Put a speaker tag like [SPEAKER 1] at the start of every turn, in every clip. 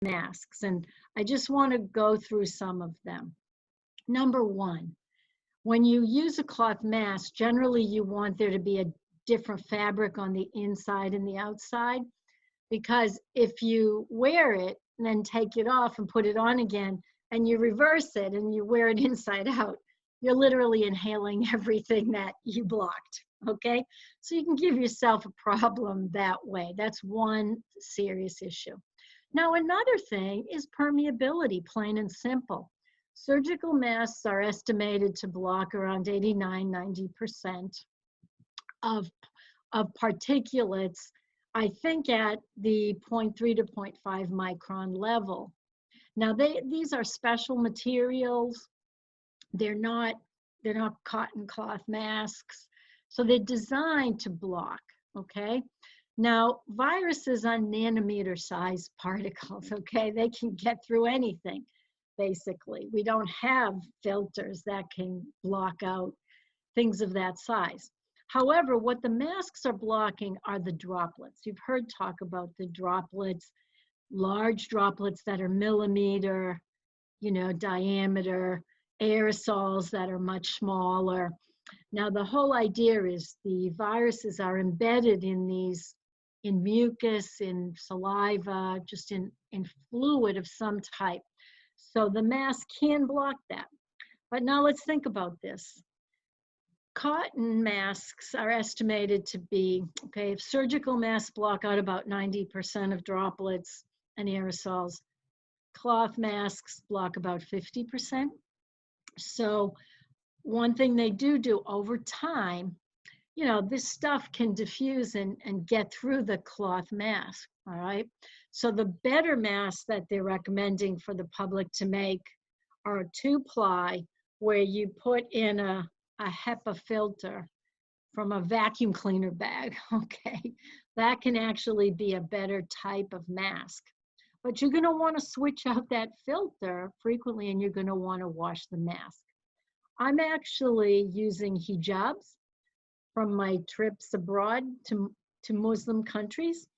[SPEAKER 1] masks, and I just want to go through some of them. Number one, when you use a cloth mask, generally you want there to be a different fabric on the inside and the outside, because if you wear it and then take it off and put it on again, and you reverse it and you wear it inside out, you're literally inhaling everything that you blocked, okay? So you can give yourself a problem that way. That's one serious issue. Now, another thing is permeability, plain and simple. Surgical masks are estimated to block around 89–90% of particulates, I think at the 0.3 to 0.5 micron level. Now, these are special materials. They're not cotton cloth masks. So they're designed to block, okay? Now, viruses are nanometer sized particles, okay? They can get through anything, basically. We don't have filters that can block out things of that size. However, what the masks are blocking are the droplets. You've heard talk about the droplets, large droplets that are millimeter, diameter, aerosols that are much smaller. Now, the whole idea is the viruses are embedded in mucus, in saliva, just in fluid of some type. So the mask can block that. But now let's think about this. Cotton masks are estimated to be, okay, if surgical masks block out about 90% of droplets and aerosols, cloth masks block about 50%. So one thing they do over time, this stuff can diffuse and get through the cloth mask, all right? So the better masks that they're recommending for the public to make are 2-ply, where you put in a HEPA filter from a vacuum cleaner bag, okay? That can actually be a better type of mask. But you're gonna wanna switch out that filter frequently, and you're gonna wanna wash the mask. I'm actually using hijabs from my trips abroad to Muslim countries.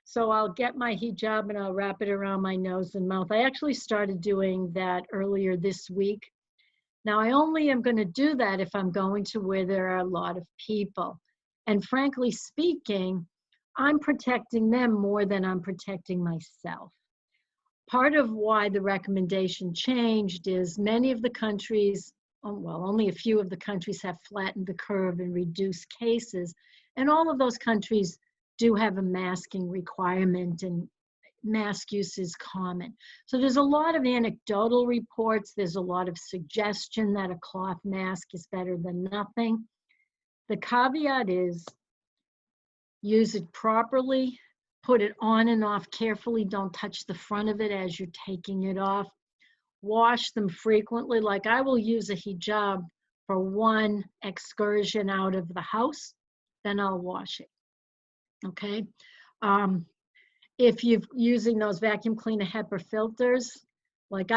[SPEAKER 1] So I'll get my hijab and I'll wrap it around my nose and mouth. I actually started doing that earlier this week. Now, I only am going to do that if I'm going to where there are a lot of people. And frankly speaking, I'm protecting them more than I'm protecting myself. Part of why the recommendation changed is many of the countries, well, only a few of the countries have flattened the curve and reduced cases. And all of those countries do have a masking requirement, and mask use is common. So there's a lot of anecdotal reports. There's a lot of suggestion that a cloth mask is better than nothing. The caveat is use it properly, put it on and off carefully. Don't touch the front of it as you're taking it off. Wash them frequently. Like I will use a hijab for one excursion out of the house, then I'll wash it, okay? If you're using those vacuum cleaner HEPA filters, like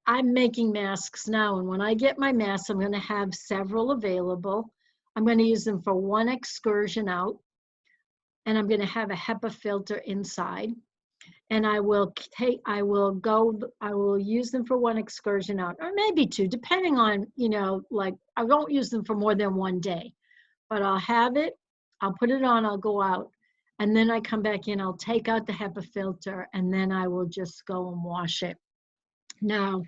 [SPEAKER 1] I'm making masks now, and when I get my masks, I'm gonna have several available. I'm gonna use them for one excursion out, and I'm gonna have a HEPA filter inside. And I will use them for one excursion out, or maybe two, depending on, like I won't use them for more than one day, but I'll have it, I'll put it on, I'll go out, and then I come back in, I'll take out the HEPA filter, and then I will just go and wash it. Now,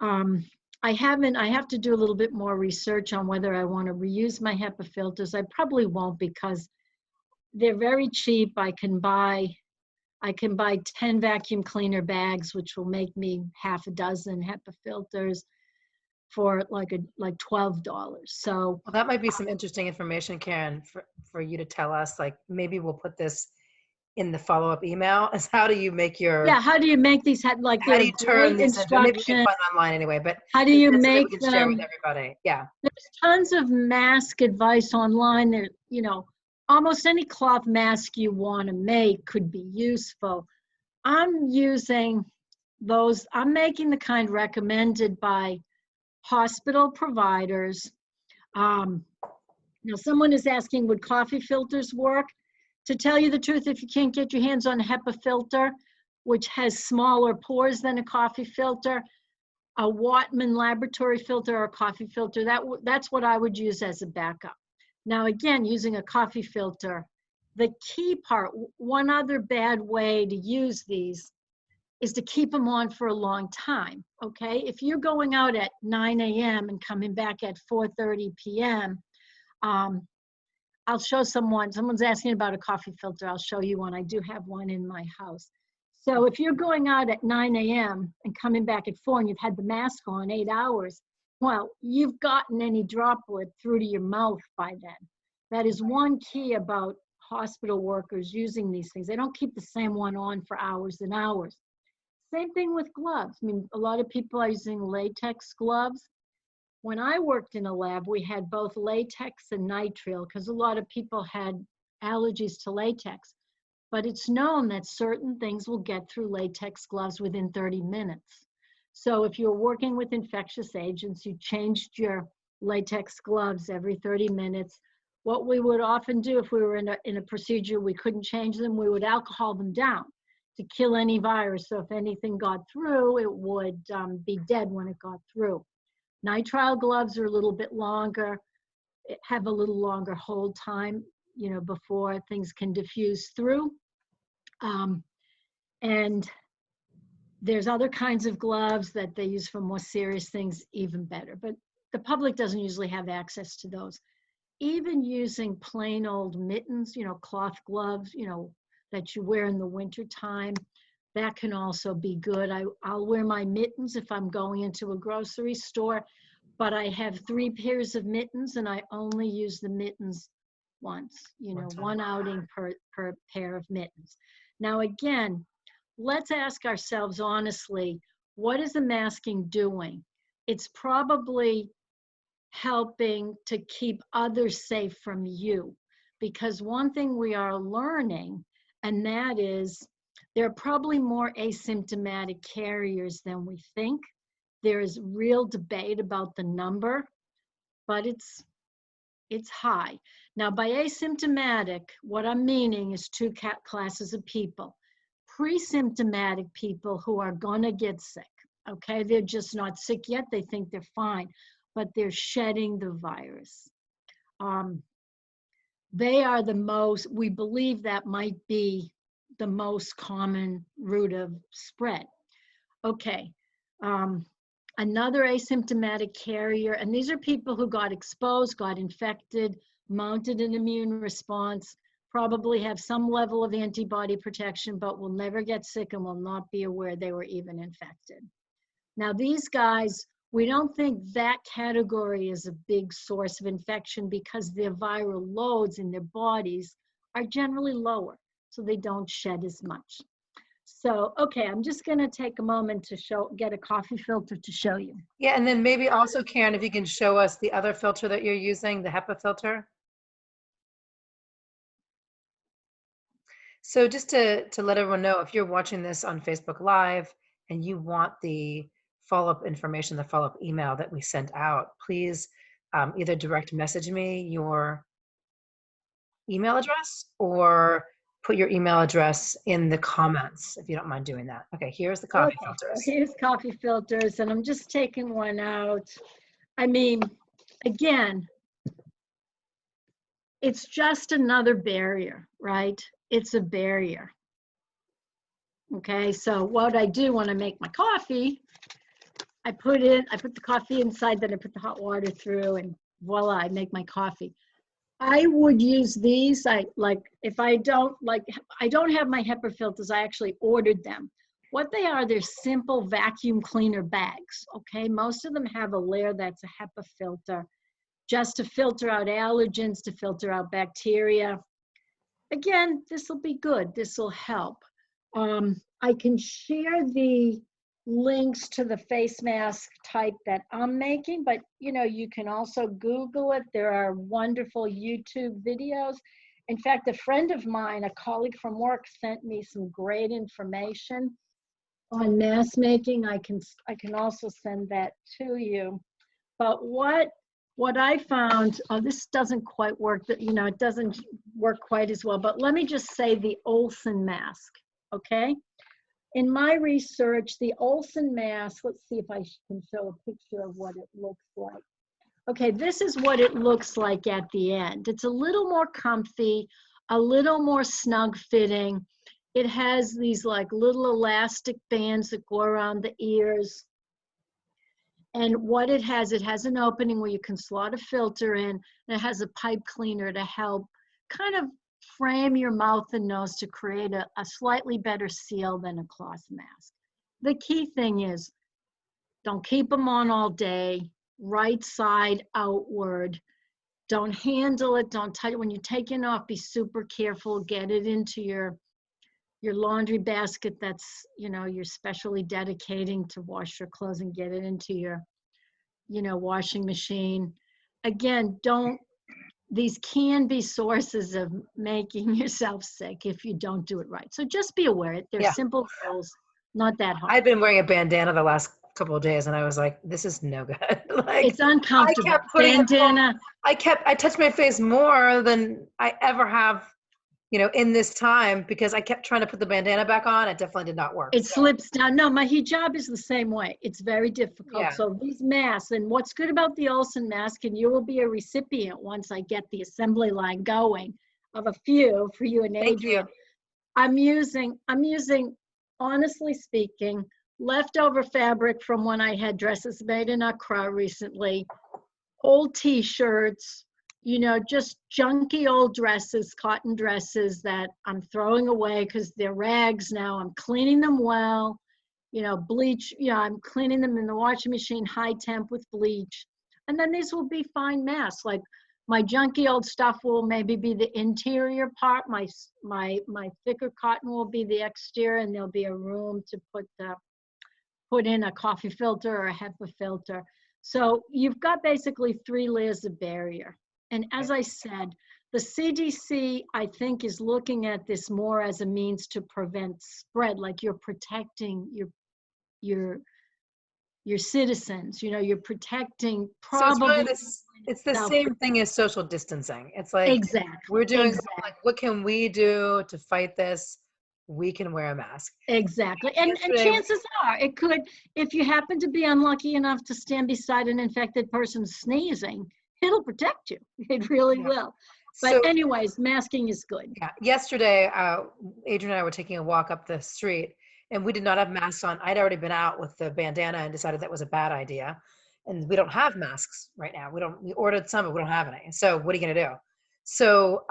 [SPEAKER 1] I have to do a little bit more research on whether I want to reuse my HEPA filters. I probably won't, because they're very cheap. I can buy 10 vacuum cleaner bags, which will make me half a dozen HEPA filters for like $12. So
[SPEAKER 2] well, that might be some interesting information, Karen, for you to tell us. Like maybe we'll put this in the follow-up email. Is how do you make your
[SPEAKER 1] how do you make these how do you
[SPEAKER 2] turn these into, maybe we can find online anyway, but
[SPEAKER 1] how do you make
[SPEAKER 2] we can share with everybody? Yeah,
[SPEAKER 1] there's tons of mask advice online. There, almost any cloth mask you want to make could be useful. I'm using those, I'm making the kind recommended by hospital providers. Now someone is asking, would coffee filters work? To tell you the truth, if you can't get your hands on a HEPA filter, which has smaller pores than a coffee filter, a Wattman laboratory filter or a coffee filter, that's what I would use as a backup. Now, again, using a coffee filter, the key part, one other bad way to use these is to keep them on for a long time, okay? If you're going out at 9 a.m. and coming back at 4:30 p.m., I'll show someone's asking about a coffee filter. I'll show you one. I do have one in my house. So if you're going out at 9 a.m. and coming back at 4 and you've had the mask on 8 hours, well, you've gotten any droplet through to your mouth by then. That is one key about hospital workers using these things. They don't keep the same one on for hours and hours. Same thing with gloves. I mean, a lot of people are using latex gloves. When I worked in a lab, we had both latex and nitrile because a lot of people had allergies to latex. But it's known that certain things will get through latex gloves within 30 minutes. So if you're working with infectious agents, you changed your latex gloves every 30 minutes. What we would often do if we were in a procedure we couldn't change them, we would alcohol them down to kill any virus. So if anything got through, it would be dead when it got through. Nitrile gloves are a little bit longer, have a little longer hold time, you know, before things can diffuse through. And there's other kinds of gloves that they use for more serious things, even better. But the public doesn't usually have access to those. Even using plain old mittens, you know, cloth gloves, you know, that you wear in the winter time, that can also be good. I'll wear my mittens if I'm going into a grocery store, but I have 3 pairs of mittens and I only use the mittens once, you know, one outing per pair of mittens. Now, again, let's ask ourselves honestly, what is the masking doing? It's probably helping to keep others safe from you, because one thing we are learning, and that is there are probably more asymptomatic carriers than we think. There is real debate about the number, but it's high. Now, by asymptomatic, what I'm meaning is 2 classes of people. Pre-symptomatic people who are gonna get sick, okay? They're just not sick yet, they think they're fine, but they're shedding the virus. They are the most, we believe that might be the most common route of spread. Okay, another asymptomatic carrier, and these are people who got exposed, got infected, mounted an immune response, probably have some level of antibody protection, but will never get sick and will not be aware they were even infected. Now, these guys, we don't think that category is a big source of infection because their viral loads in their bodies are generally lower, so they don't shed as much. So, okay, I'm just gonna take a moment to get a coffee filter to show you.
[SPEAKER 2] Yeah, and then maybe also, Karen, if you can show us the other filter that you're using, the HEPA filter. So just to let everyone know, if you're watching this on Facebook Live and you want the follow-up information, the follow-up email that we sent out, please either direct message me your email address or put your email address in the comments, if you don't mind doing that. Okay, here's the coffee filters.
[SPEAKER 1] So here's coffee filters, and I'm just taking one out. I mean, again, it's just another barrier, right? It's a barrier. Okay, so what I do when I make my coffee, I put the coffee inside, then I put the hot water through, and voila, I make my coffee. I would use these, if I don't have my HEPA filters, I actually ordered them. What they are, they're simple vacuum cleaner bags, okay? Most of them have a layer that's a HEPA filter, just to filter out allergens, to filter out bacteria. Again, this will be good, this will help. I can share the links to the face mask type that I'm making, but you know, you can also Google it. There are wonderful YouTube videos. In fact, a friend of mine, a colleague from work, sent me some great information on mask making. I can also send that to you. But what I found, this doesn't quite work, you know, it doesn't work quite as well, but let me just say the Olsen mask, okay? in my research, the Olsen mask, let's see if I can show a picture of what it looks like. Okay, this is what it looks like at the end. It's a little more comfy, a little more snug fitting. It has these like little elastic bands that go around the ears. And what it has an opening where you can slot a filter in, and it has a pipe cleaner to help kind of frame your mouth and nose to create a slightly better seal than a cloth mask. The key thing is, don't keep them on all day, right side outward. Don't handle it, don't touch it. When you're taking off, be super careful, get it into your laundry basket that's, you're specially dedicating to wash your clothes, and get it into your, washing machine. Again, these can be sources of making yourself sick if you don't do it right. So just be aware, they're simple rules, not that hard.
[SPEAKER 2] I've been wearing a bandana the last couple of days, and I was like, this is no good. Like,
[SPEAKER 1] it's uncomfortable.
[SPEAKER 2] I kept putting
[SPEAKER 1] bandana.
[SPEAKER 2] I touched my face more than I ever have, in this time, because I kept trying to put the bandana back on. It definitely did not work.
[SPEAKER 1] It slips down. No, my hijab is the same way. It's very difficult.
[SPEAKER 2] Yeah.
[SPEAKER 1] So these masks, and what's good about the Olsen mask, and you will be a recipient once I get the assembly line going, of a few for you and Adrian. I'm using, honestly speaking, leftover fabric from when I had dresses made in Accra recently, old t-shirts, just junky old dresses, cotton dresses that I'm throwing away because they're rags now. I'm cleaning them well, bleach, I'm cleaning them in the washing machine, high temp with bleach. And then these will be fine masks. Like my junky old stuff will maybe be the interior part. My thicker cotton will be the exterior, and there'll be a room to put in a coffee filter or a HEPA filter. So you've got basically 3 layers of barrier. And as I said, the CDC, I think, is looking at this more as a means to prevent spread, like you're protecting your citizens, you're protecting probably.
[SPEAKER 2] So it's the same thing as social distancing. It's like,
[SPEAKER 1] exactly.
[SPEAKER 2] We're doing like, what can we do to fight this? We can wear a mask.
[SPEAKER 1] Exactly. And chances are it could, if you happen to be unlucky enough to stand beside an infected person sneezing, it'll protect you. It really will. But anyways, masking is good.
[SPEAKER 2] Yeah. Yesterday, Adrian and I were taking a walk up the street, and we did not have masks on. I'd already been out with the bandana and decided that was a bad idea. And we don't have masks right now. We ordered some, but we don't have any. So what are you going to do? So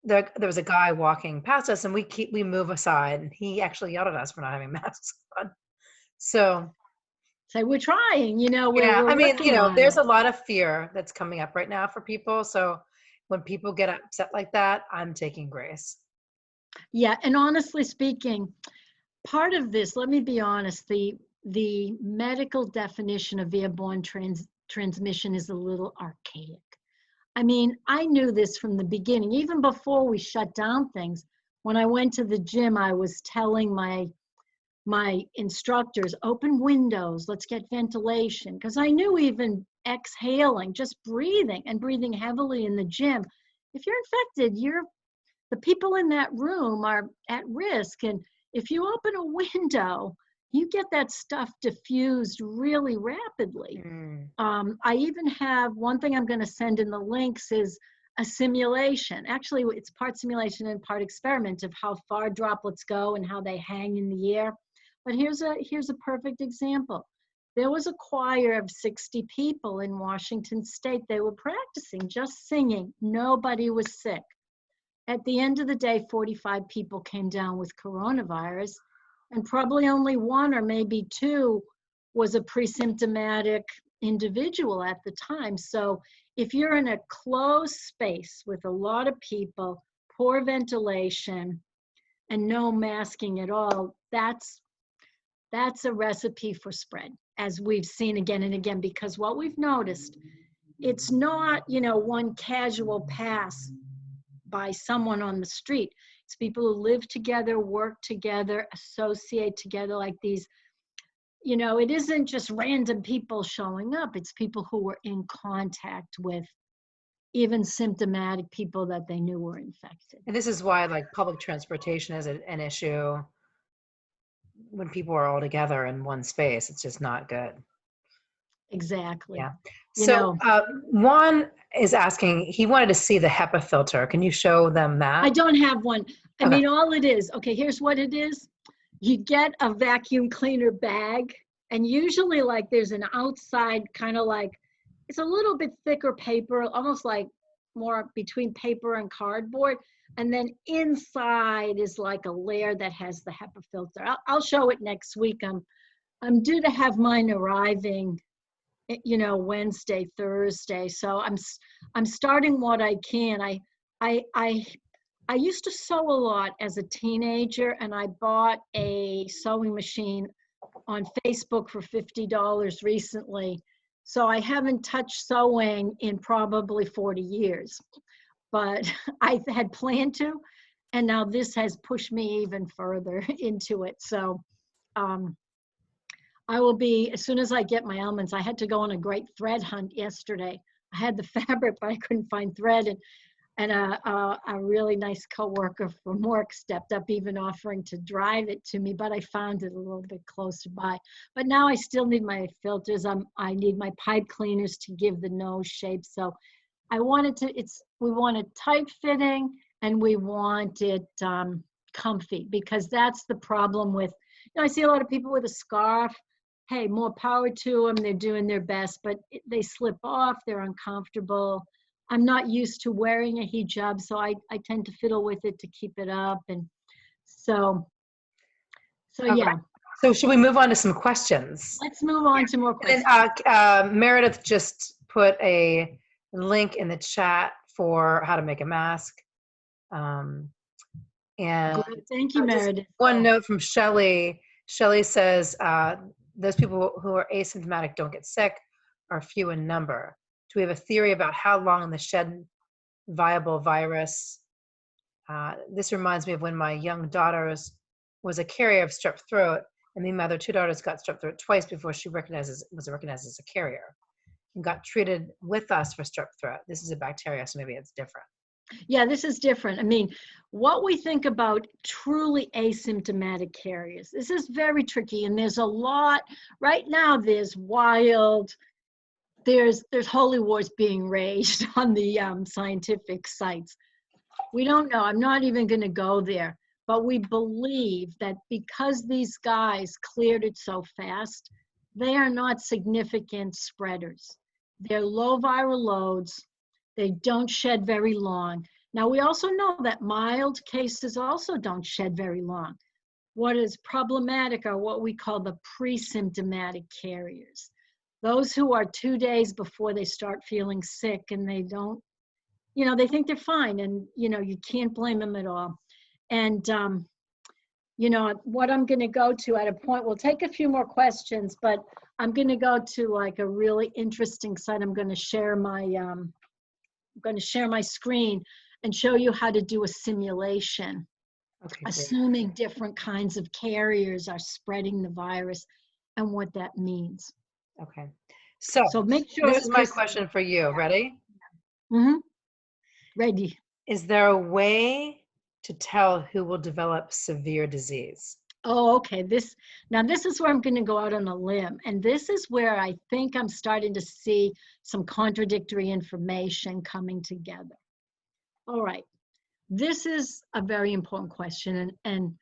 [SPEAKER 2] there was a guy walking past us, and we move aside, and he actually yelled at us for not having masks on. So
[SPEAKER 1] we're trying,
[SPEAKER 2] I mean, there's a lot of fear that's coming up right now for people. So when people get upset like that, I'm taking grace.
[SPEAKER 1] Yeah. And honestly speaking, part of this, let me be honest, the medical definition of airborne transmission is a little archaic. I mean, I knew this from the beginning, even before we shut down things. When I went to the gym, I was telling my instructors, open windows, let's get ventilation. Because I knew even exhaling, just breathing and breathing heavily in the gym, if you're infected, the people in that room are at risk. And if you open a window, you get that stuff diffused really rapidly. I even have, one thing I'm going to send in the links is a simulation. Actually, it's part simulation and part experiment of how far droplets go and how they hang in the air. But here's a perfect example. There was a choir of 60 people in Washington State. They were practicing, just singing. Nobody was sick. At the end of the day, 45 people came down with coronavirus, and probably only 1 or maybe 2 was a pre-symptomatic individual at the time. So if you're in a closed space with a lot of people, poor ventilation, and no masking at all, that's a recipe for spread, as we've seen again and again. Because what we've noticed, it's not, one casual pass by someone on the street. It's people who live together, work together, associate together, like these, it isn't just random people showing up. It's people who were in contact with even symptomatic people that they knew were infected.
[SPEAKER 2] And this is why like public transportation is an issue when people are all together in one space. It's just not good.
[SPEAKER 1] Exactly.
[SPEAKER 2] Yeah.
[SPEAKER 1] You
[SPEAKER 2] So
[SPEAKER 1] know,
[SPEAKER 2] Juan is asking, he wanted to see the HEPA filter. Can you show them that?
[SPEAKER 1] I don't have one. I
[SPEAKER 2] Okay.
[SPEAKER 1] mean, all it is, okay, here's what it is. You get a vacuum cleaner bag, and usually like there's an outside kind of like, it's a little bit thicker paper, almost like more between paper and cardboard. And then inside is like a layer that has the HEPA filter. I'll show it next week. I'm due to have mine arriving, you know, Wednesday, Thursday. So I'm starting what I can. I used to sew a lot as a teenager, and I bought a sewing machine on Facebook for $50 recently. So I haven't touched sewing in probably 40 years, but I had planned to, and now this has pushed me even further into it. So I will be, as soon as I get my elements, I had to go on a great thread hunt yesterday. I had the fabric, but I couldn't find thread. And a really nice coworker from work stepped up, even offering to drive it to me, but I found it a little bit closer by. But now I still need my filters. I need my pipe cleaners to give the nose shape. So I wanted to, we want it tight fitting, and we want it comfy, because that's the problem with, you know, I see a lot of people with a scarf. Hey, more power to them. They're doing their best, but they slip off, they're uncomfortable. I'm not used to wearing a hijab, so I tend to fiddle with it to keep it up. And so
[SPEAKER 2] Okay.
[SPEAKER 1] yeah.
[SPEAKER 2] So should we move on to some questions?
[SPEAKER 1] Let's move on to more
[SPEAKER 2] And
[SPEAKER 1] questions.
[SPEAKER 2] then Meredith just put a link in the chat for how to make a mask. And
[SPEAKER 1] Good. Thank you,
[SPEAKER 2] just
[SPEAKER 1] Meredith.
[SPEAKER 2] one note from Shelley. Shelley says, those people who are asymptomatic don't get sick, are few in number. Do we have a theory about how long the shed viable virus? This reminds me of when my young daughter's was a carrier of strep throat, and me and my other two daughters got strep throat twice before she was recognized as a carrier, and got treated with us for strep throat. This is a bacteria, so maybe it's different.
[SPEAKER 1] Yeah, this is different. I mean, what we think about truly asymptomatic carriers, this is very tricky, and there's a lot right now. There's holy wars being raged on the scientific sites. We don't know. I'm not even going to go there, but we believe that because these guys cleared it so fast, they are not significant spreaders. They're low viral loads. They don't shed very long. Now, we also know that mild cases also don't shed very long. What is problematic are what we call the pre-symptomatic carriers. Those who are 2 days before they start feeling sick, and they don't, you know, they think they're fine, and, you know, you can't blame them at all. And, you know, what I'm going to go to at a point, we'll take a few more questions, but I'm going to go to like a really interesting site. I'm going to share my screen and show you how to do a simulation,
[SPEAKER 2] Okay,
[SPEAKER 1] assuming different kinds of carriers are spreading the virus and what that means.
[SPEAKER 2] Okay. So
[SPEAKER 1] Make sure
[SPEAKER 2] this is my question for you. Ready?
[SPEAKER 1] Mm-hmm. Ready.
[SPEAKER 2] Is there a way to tell who will develop severe disease?
[SPEAKER 1] Oh, okay. This is where I'm going to go out on a limb. And this is where I think I'm starting to see some contradictory information coming together. All right. This is a very important question. And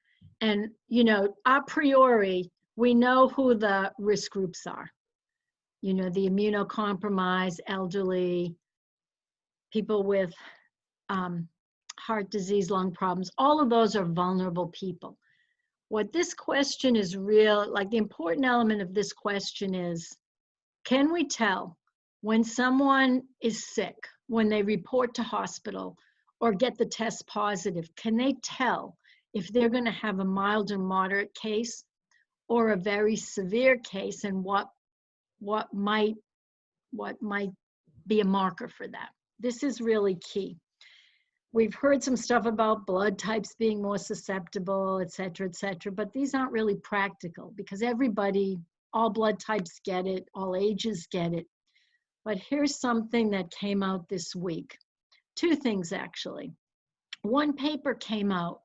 [SPEAKER 1] you know, a priori, we know who the risk groups are. You know, the immunocompromised, elderly, people with heart disease, lung problems, all of those are vulnerable people. What this question is like the important element of this question is, can we tell when someone is sick, when they report to hospital or get the test positive, can they tell if they're going to have a mild or moderate case or a very severe case, and what might be a marker for that? This is really key. We've heard some stuff about blood types being more susceptible, et cetera, but these aren't really practical because all blood types get it, all ages get it. But here's something that came out this week. Two things, actually. One paper came out.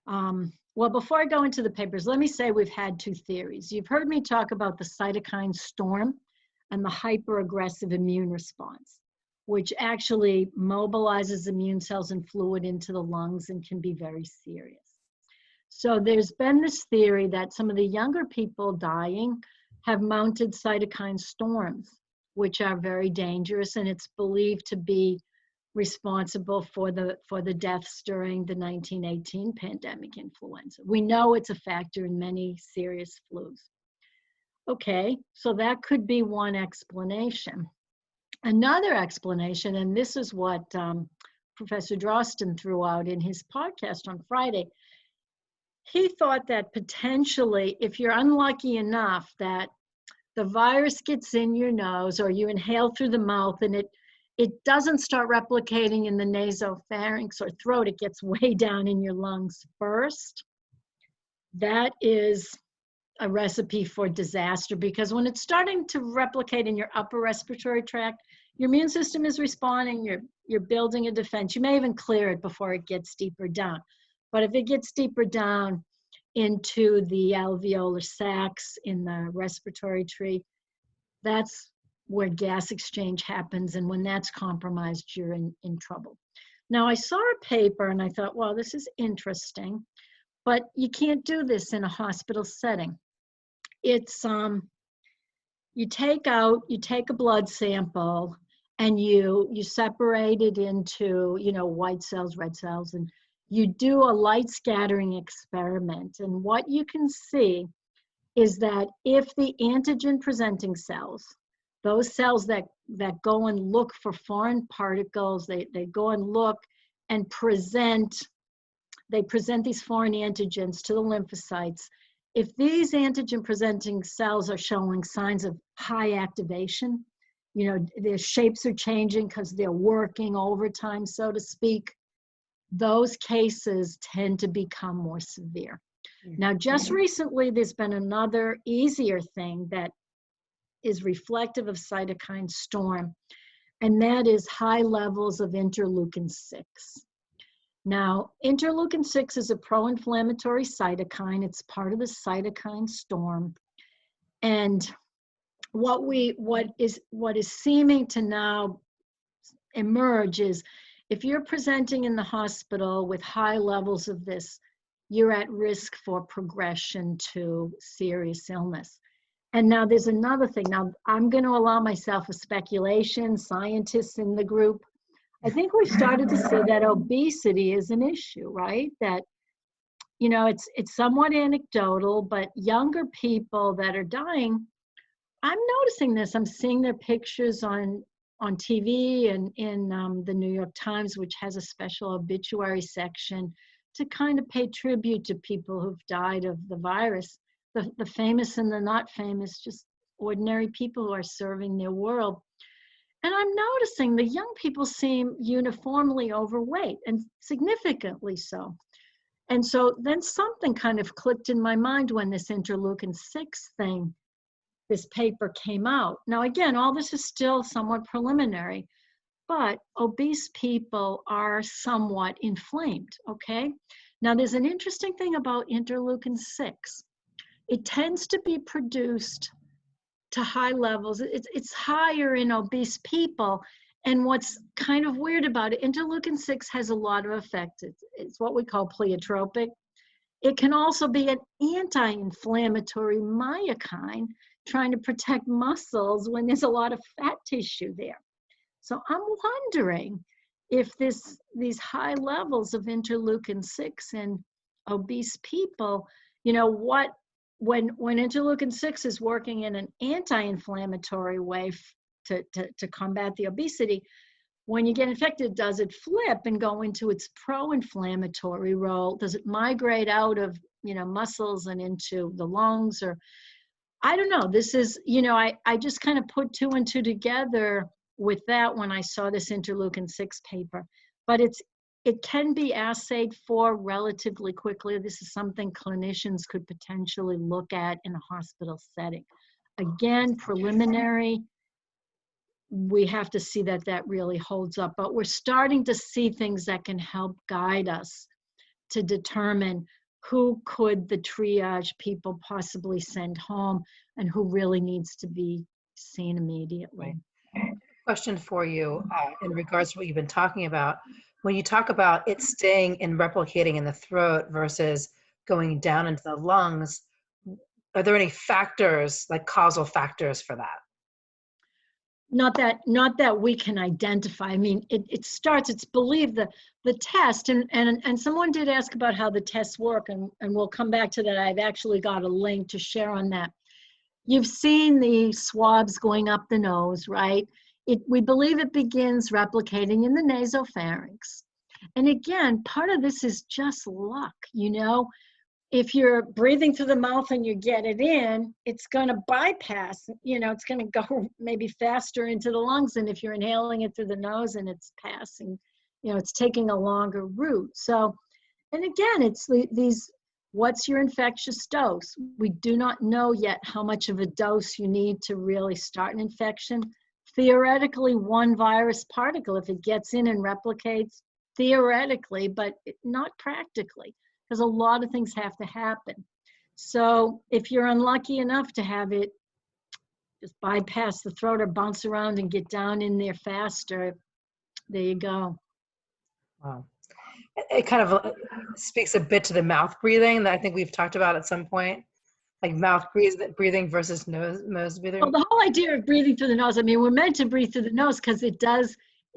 [SPEAKER 1] Well, before I go into the papers, let me say we've had two theories. You've heard me talk about the cytokine storm and the hyperaggressive immune response, which actually mobilizes immune cells and fluid into the lungs and can be very serious. So there's been this theory that some of the younger people dying have mounted cytokine storms, which are very dangerous, and it's believed to be responsible for the deaths during the 1918 pandemic influenza. We know it's a factor in many serious flus. Okay, so that could be one explanation. Another explanation, and this is what Professor Drosten threw out in his podcast on Friday, he thought that potentially if you're unlucky enough that the virus gets in your nose or you inhale through the mouth and it doesn't start replicating in the nasopharynx or throat, it gets way down in your lungs first. That is a recipe for disaster, because when it's starting to replicate in your upper respiratory tract, your immune system is responding, you're building a defense. You may even clear it before it gets deeper down. But if it gets deeper down into the alveolar sacs in the respiratory tree, that's where gas exchange happens, and when that's compromised, you're in trouble. Now, I saw a paper and I thought, well, this is interesting, but you can't do this in a hospital setting. It's, you take a blood sample and you separate it into, white cells, red cells, and you do a light scattering experiment. And what you can see is that if the antigen presenting cells, those cells that go and look for foreign particles, they go and look and present these foreign antigens to the lymphocytes. If these antigen presenting cells are showing signs of high activation, their shapes are changing because they're working overtime, so to speak, those cases tend to become more severe. Now, just recently, there's been another easier thing that is reflective of cytokine storm, and that is high levels of interleukin-6. Now, interleukin-6 is a pro-inflammatory cytokine. It's part of the cytokine storm. And what is seeming to now emerge is if you're presenting in the hospital with high levels of this, you're at risk for progression to serious illness. And now there's another thing. Now, I'm going to allow myself a speculation, scientists in the group. I think we've started to see that obesity is an issue, right? That, it's somewhat anecdotal, but younger people that are dying, I'm noticing this. I'm seeing their pictures on TV and in the New York Times, which has a special obituary section to kind of pay tribute to people who've died of the virus, the famous and the not famous, just ordinary people who are serving their world. And I'm noticing the young people seem uniformly overweight, and significantly so. And so then something kind of clicked in my mind when this interleukin-6 thing, this paper came out. Now, again, all this is still somewhat preliminary, but obese people are somewhat inflamed, okay? Now, there's an interesting thing about interleukin-6. It tends to be produced to high levels. It's higher in obese people. And what's kind of weird about it, interleukin-6 has a lot of effects. It's what we call pleiotropic. It can also be an anti-inflammatory myokine trying to protect muscles when there's a lot of fat tissue there. So I'm wondering if these high levels of interleukin-6 in obese people, when interleukin-6 is working in an anti-inflammatory way to combat the obesity, when you get infected, does it flip and go into its pro-inflammatory role? Does it migrate out of muscles and into the lungs? Or I don't know. This is, I just kind of put two and two together with that when I saw this interleukin-6 paper. But it can be assayed for relatively quickly. This is something clinicians could potentially look at in a hospital setting. Again, preliminary. we have to see that that really holds up. But we're starting to see things that can help guide us to determine who could the triage people possibly send home and who really needs to be seen immediately.
[SPEAKER 2] Question for you in regards to what you've been talking about. When you talk about it staying and replicating in the throat versus going down into the lungs, are there any factors, like causal factors for that?
[SPEAKER 1] Not that we can identify. I mean, it's believed the test, and someone did ask about how the tests work, and we'll come back to that. I've actually got a link to share on that. You've seen the swabs going up the nose, right? We believe it begins replicating in the nasopharynx. And again, part of this is just luck, you know? If you're breathing through the mouth and you get it in, it's going to bypass, you know, it's going to go maybe faster into the lungs than if you're inhaling it through the nose and it's passing, you know, it's taking a longer route. So, and again, it's these, what's your infectious dose? We do not know yet how much of a dose you need to really start an infection. Theoretically, one virus particle, if it gets in and replicates, theoretically, but not practically, because a lot of things have to happen. So if you're unlucky enough to have it just bypass the throat or bounce around and get down in there faster, there you go.
[SPEAKER 2] Wow. It kind of speaks a bit to the mouth breathing that I think we've talked about at some point, like mouth breathing versus nose breathing.
[SPEAKER 1] Well, the whole idea of breathing through the nose, I mean, we're meant to breathe through the nose because it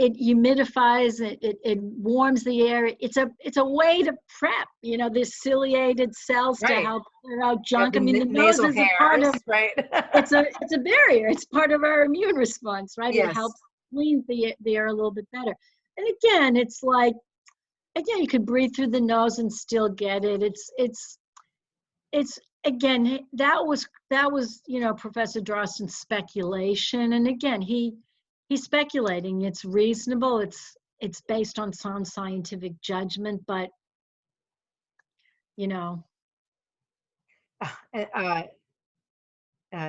[SPEAKER 1] humidifies, it warms the air. It's a way to prep, you know, this ciliated cells to help clear out junk. I mean, the nose is a part of,
[SPEAKER 2] right?
[SPEAKER 1] it's a barrier. It's part of our immune response, right?
[SPEAKER 2] Yes.
[SPEAKER 1] It helps clean the air a little bit better. And again, it's like, again, you could breathe through the nose and still get it. It's again, that was, you know, Professor Drosten's speculation. And again, he's speculating. It's reasonable. It's based on sound scientific judgment, but you know.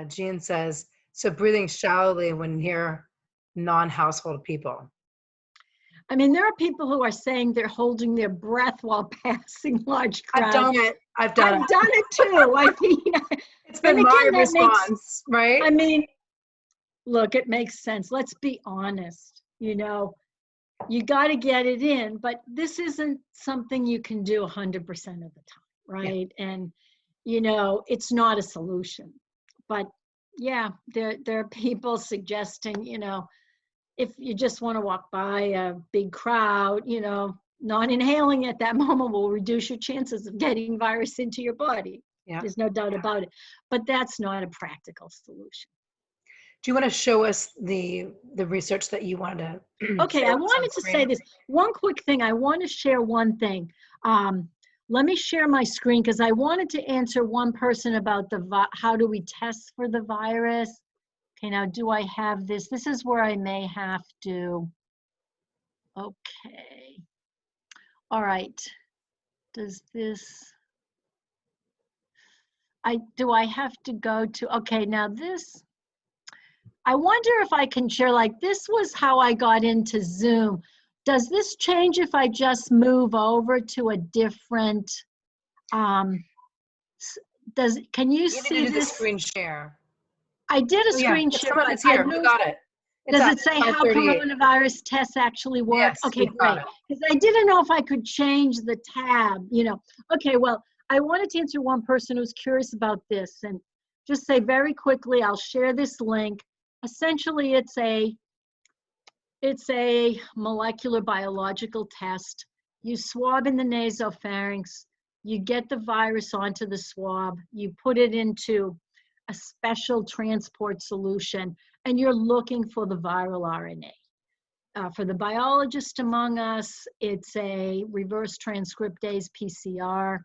[SPEAKER 2] Jean says, so breathing shallowly when near non-household people.
[SPEAKER 1] I mean, there are people who are saying they're holding their breath while passing large crowds.
[SPEAKER 2] I've done it. I've done
[SPEAKER 1] it too. I mean,
[SPEAKER 2] it's been my response, right?
[SPEAKER 1] I mean, look, it makes sense. Let's be honest. You know, you got to get it in, but this isn't something you can do 100% of the time, right? Yeah. And, you know, it's not a solution. But yeah, there are people suggesting, you know, if you just want to walk by a big crowd, you know, not inhaling at that moment will reduce your chances of getting virus into your body. Yeah. There's no doubt about it. But that's not a practical solution.
[SPEAKER 2] Do you want to show us the research that you wanted to?
[SPEAKER 1] Okay, I wanted to say this. One quick thing. I want to share one thing. Let me share my screen because I wanted to answer one person about how do we test for the virus. Okay, now do I have this? This is where I may have to. Okay. All right. Does this? Do I have to go to? Okay, now this. I wonder if I can share, like, this was how I got into Zoom. Does this change if I just move over to a different, can you see this?
[SPEAKER 2] Do the screen share.
[SPEAKER 1] I did a screen share.
[SPEAKER 2] It's here, we got it.
[SPEAKER 1] Does it say how coronavirus tests actually work?
[SPEAKER 2] Yes,
[SPEAKER 1] okay, great. Because I didn't know if I could change the tab, you know. Okay, well, I wanted to answer one person who's curious about this and just say very quickly, I'll share this link. Essentially, it's a molecular biological test. You swab in the nasopharynx, you get the virus onto the swab, you put it into a special transport solution, and you're looking for the viral RNA. For the biologist among us, it's a reverse transcriptase PCR.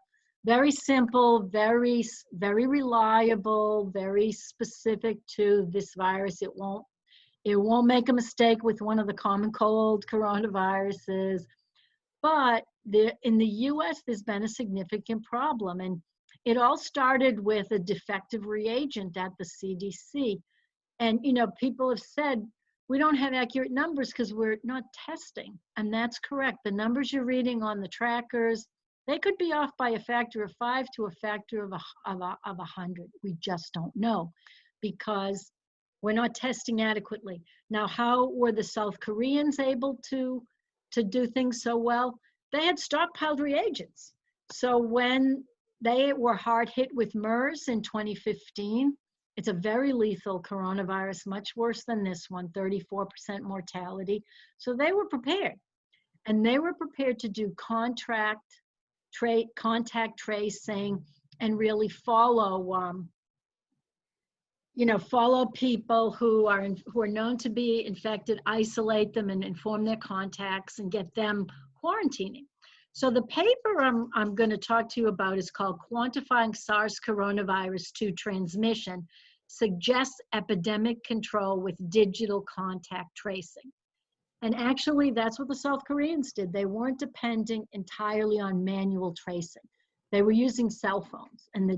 [SPEAKER 1] Very simple, very reliable, very specific to this virus. It won't make a mistake with one of the common cold coronaviruses. But in the US, there's been a significant problem. And it all started with a defective reagent at the CDC. And, you know, people have said, we don't have accurate numbers because we're not testing. And that's correct. The numbers you're reading on the trackers, they could be off by a factor of 5 to a factor of 100. We just don't know because we're not testing adequately. Now, how were the South Koreans able to do things so well? They had stockpiled reagents. So when they were hard hit with MERS in 2015, it's a very lethal coronavirus, much worse than this one, 34% mortality. So they were prepared. And they were prepared to do contact tracing and really follow, follow people who are known to be infected, isolate them and inform their contacts and get them quarantining. So the paper I'm going to talk to you about is called Quantifying SARS Coronavirus 2 Transmission, Suggests Epidemic Control with Digital Contact Tracing. And actually, that's what the South Koreans did. They weren't depending entirely on manual tracing. They were using cell phones, and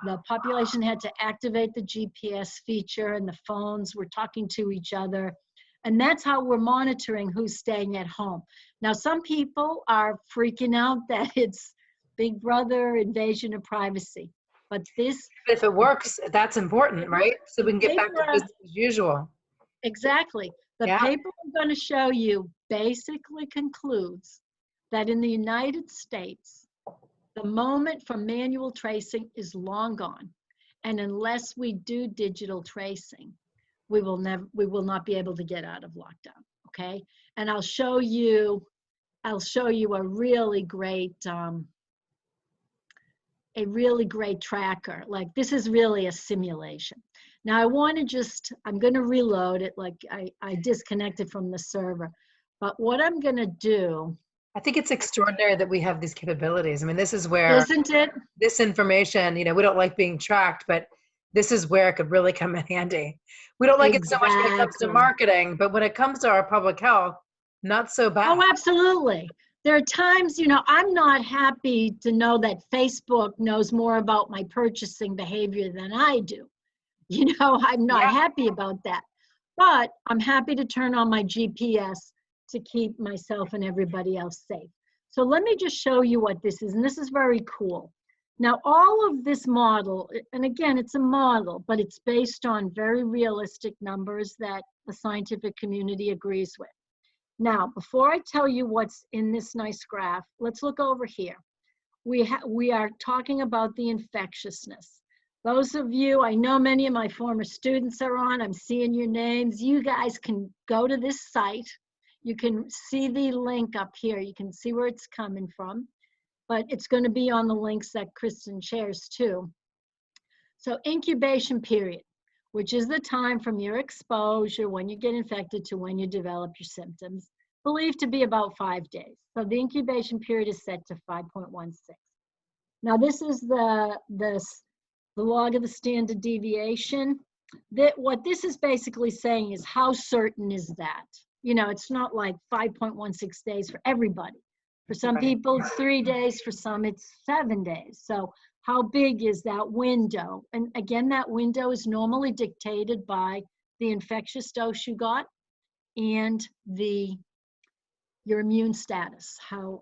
[SPEAKER 1] the population had to activate the GPS feature, and the phones were talking to each other. And that's how we're monitoring who's staying at home. Now, some people are freaking out that it's Big Brother invasion of privacy. But
[SPEAKER 2] if it works, that's important, right? So we can get back to business as usual.
[SPEAKER 1] Exactly. The paper I'm going to show you basically concludes that in the United States, the moment for manual tracing is long gone. And unless we do digital tracing, we will not be able to get out of lockdown, okay? And I'll show you a really great tracker. Like, this is really a simulation. Now I'm going to reload it, like I disconnected from the server. But what I'm going to do,
[SPEAKER 2] I think it's extraordinary that we have these capabilities. I mean, this is where,
[SPEAKER 1] isn't it?
[SPEAKER 2] This information, we don't like being tracked, but this is where it could really come in handy. We don't like it so much when it comes to marketing, but when it comes to our public health, not so bad.
[SPEAKER 1] Oh, absolutely. There are times, I'm not happy to know that Facebook knows more about my purchasing behavior than I do. I'm not happy about that. But I'm happy to turn on my GPS to keep myself and everybody else safe. So let me just show you what this is. And this is very cool. Now, all of this model, and again, it's a model, but it's based on very realistic numbers that the scientific community agrees with. Now, before I tell you what's in this nice graph, let's look over here. We are talking about the infectiousness. Those of you, I know many of my former students are on, I'm seeing your names. You guys can go to this site. You can see the link up here. You can see where it's coming from, but it's going to be on the links that Kristen shares too. So incubation period, which is the time from your exposure when you get infected to when you develop your symptoms, believed to be about 5 days. So the incubation period is set to 5.16. Now this is the log of the standard deviation. What this is basically saying is, how certain is that? It's not like 5.16 days for everybody. For some people, it's 3 days. For some, it's 7 days. So how big is that window? And again, that window is normally dictated by the infectious dose you got and your immune status, how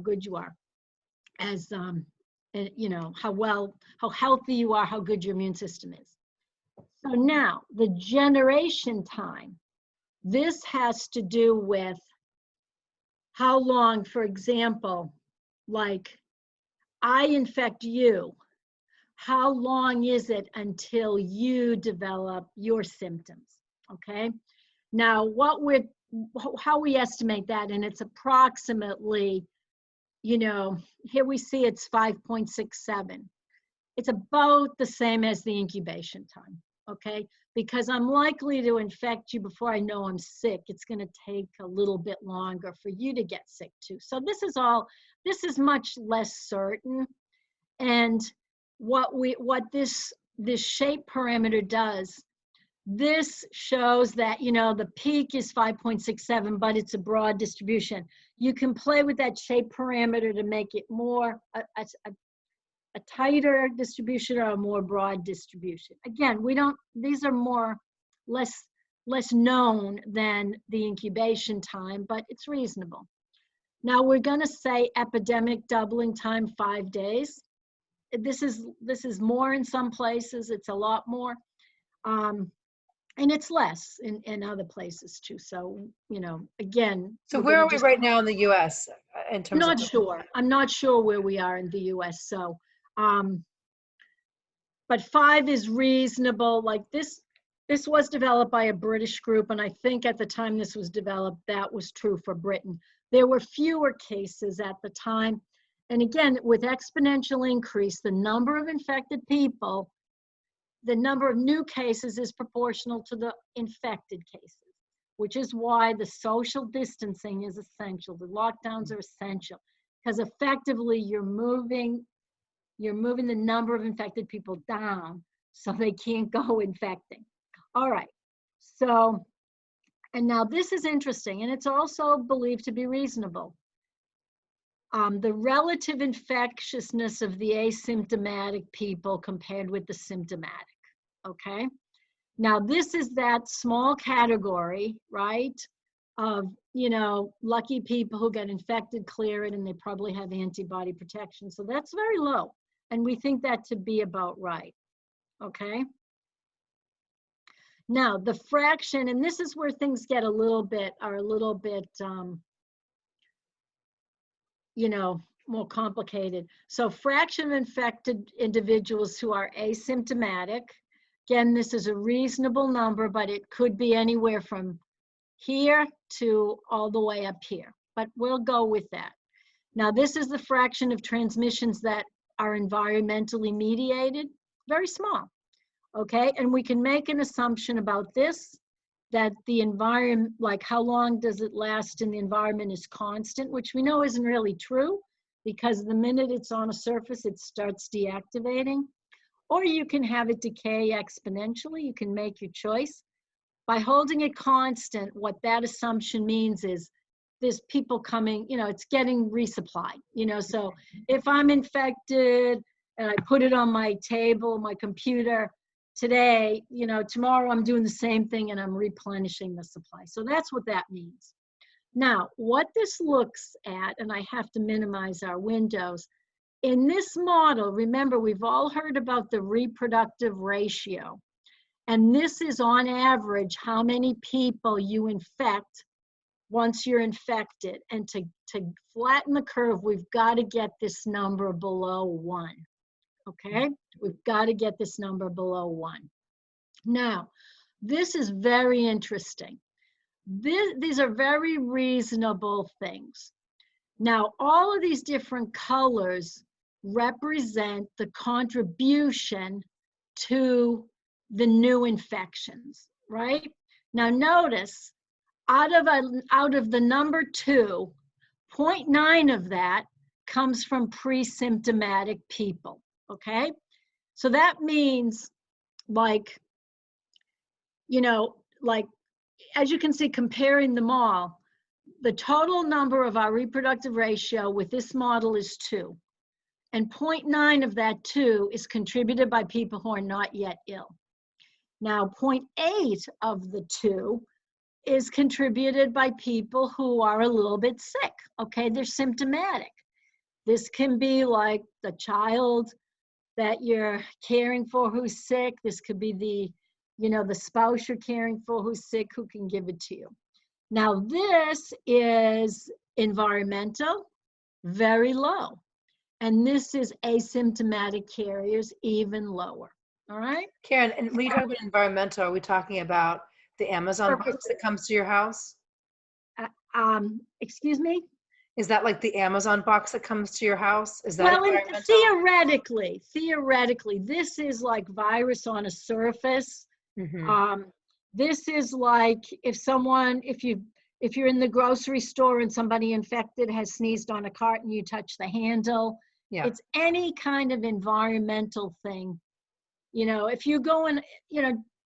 [SPEAKER 1] good you are, as how healthy you are, how good your immune system is. So now the generation time. This has to do with how long, for example, like I infect you, how long is it until you develop your symptoms, okay? Now, how we estimate that, and it's approximately, here we see it's 5.67. It's about the same as the incubation time, okay? Because I'm likely to infect you before I know I'm sick. It's going to take a little bit longer for you to get sick too. So this is much less certain. And what this shape parameter does, this shows that, the peak is 5.67, but it's a broad distribution. You can play with that shape parameter to make it more a tighter distribution or a more broad distribution. Again, these are less less known than the incubation time, but it's reasonable. Now we're going to say epidemic doubling time 5 days. This is more in some places. It's a lot more. And it's less in other places too. So, again,
[SPEAKER 2] So
[SPEAKER 1] we're
[SPEAKER 2] where
[SPEAKER 1] gonna
[SPEAKER 2] are we
[SPEAKER 1] just,
[SPEAKER 2] right now in the US in
[SPEAKER 1] I'm
[SPEAKER 2] terms of?
[SPEAKER 1] not sure. I'm not sure where we are in the US. So, but 5 is reasonable. Like this was developed by a British group, and I think at the time this was developed, that was true for Britain. There were fewer cases at the time. And again, with exponential increase, the number of infected people, the number of new cases is proportional to the infected cases, which is why the social distancing is essential. The lockdowns are essential because effectively you're moving the number of infected people down so they can't go infecting. All right, so, and now this is interesting, and it's also believed to be reasonable. The relative infectiousness of the asymptomatic people compared with the symptomatic, okay? Now, this is that small category, right, of, lucky people who get infected, clear it, and they probably have antibody protection. So that's very low. And we think that to be about right, okay? Now, the fraction, and this is where things get a little bit, more complicated. So fraction of infected individuals who are asymptomatic, again, this is a reasonable number, but it could be anywhere from here to all the way up here, but we'll go with that. Now, this is the fraction of transmissions that are environmentally mediated, very small, okay? And we can make an assumption about this, that the environment, like how long does it last in the environment, is constant, which we know isn't really true, because the minute it's on a surface, it starts deactivating. Or you can have it decay exponentially. You can make your choice. By holding it constant, what that assumption means is there's people coming, it's getting resupplied, so if I'm infected and I put it on my table, my computer today, tomorrow I'm doing the same thing and I'm replenishing the supply. So that's what that means. Now, what this looks at, and I have to minimize our windows, in this model, remember, we've all heard about the reproductive ratio. And this is on average how many people you infect once you're infected. And to flatten the curve, we've got to get this number below 1. Okay? We've got to get this number below 1. Now, this is very interesting. These are very reasonable things. Now, all of these different colors represent the contribution to the new infections, right? Now notice, out of the number 2, 0.9 of that comes from pre-symptomatic people, okay? So that means, as you can see, comparing them all, the total number of our reproductive ratio with this model is 2. And 0.9 of that 2 is contributed by people who are not yet ill. Now, 0.8 of the 2 is contributed by people who are a little bit sick, okay? They're symptomatic. This can be like the child that you're caring for who's sick. This could be the spouse you're caring for who's sick, who can give it to you. Now, this is environmental, very low. And this is asymptomatic carriers, even lower. All right?
[SPEAKER 2] Karen, and when you talk about environmental, are we talking about the Amazon box that comes to your house?
[SPEAKER 1] Excuse me?
[SPEAKER 2] Is that like the Amazon box that comes to your house? Is that
[SPEAKER 1] Well,
[SPEAKER 2] environmental?
[SPEAKER 1] theoretically, this is like virus on a surface.
[SPEAKER 2] Mm-hmm.
[SPEAKER 1] This is like if you're in the grocery store and somebody infected has sneezed on a cart and you touch the handle. Yeah. It's any kind of environmental thing. If you go in,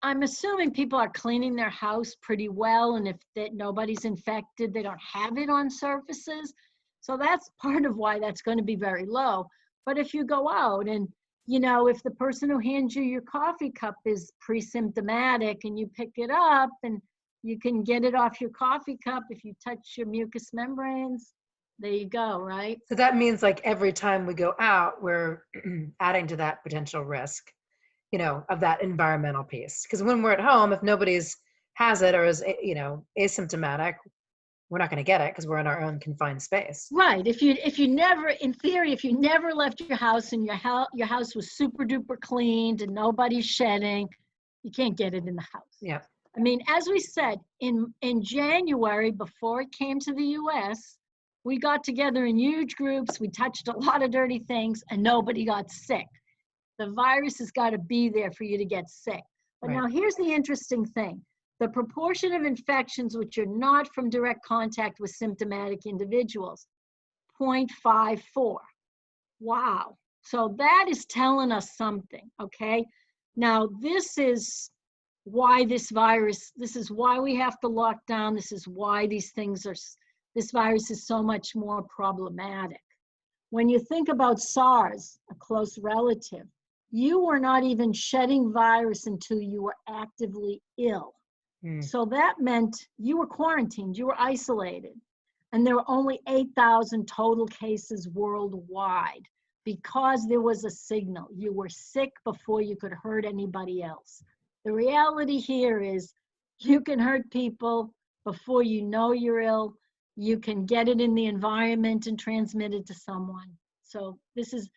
[SPEAKER 1] I'm assuming people are cleaning their house pretty well, and if nobody's infected, they don't have it on surfaces. So that's part of why that's going to be very low. But if you go out and you know, if the person who hands you your coffee cup is pre-symptomatic and you pick it up and you can get it off your coffee cup if you touch your mucous membranes, there you go, right?
[SPEAKER 2] So that means like every time we go out, we're adding to that potential risk, of that environmental piece. Because when we're at home, if nobody's has it or is, asymptomatic, we're not going to get it because we're in our own confined space.
[SPEAKER 1] Right. If you never, in theory, if you never left your house and your house was super duper cleaned and nobody's shedding, you can't get it in the house.
[SPEAKER 2] Yeah.
[SPEAKER 1] I mean, as we said, in January, before it came to the US, we got together in huge groups, we touched a lot of dirty things, and nobody got sick. The virus has got to be there for you to get sick. But
[SPEAKER 2] Right.
[SPEAKER 1] now here's the interesting thing. The proportion of infections which are not from direct contact with symptomatic individuals, 0.54. Wow. So that is telling us something, okay? Now, this is why this is why we have to lock down. This is why this virus is so much more problematic. When you think about SARS, a close relative, you were not even shedding virus until you were actively ill. So that meant you were quarantined, you were isolated. And there were only 8,000 total cases worldwide because there was a signal. You were sick before you could hurt anybody else. The reality here is you can hurt people before you know you're ill. You can get it in the environment and transmit it to someone. So this is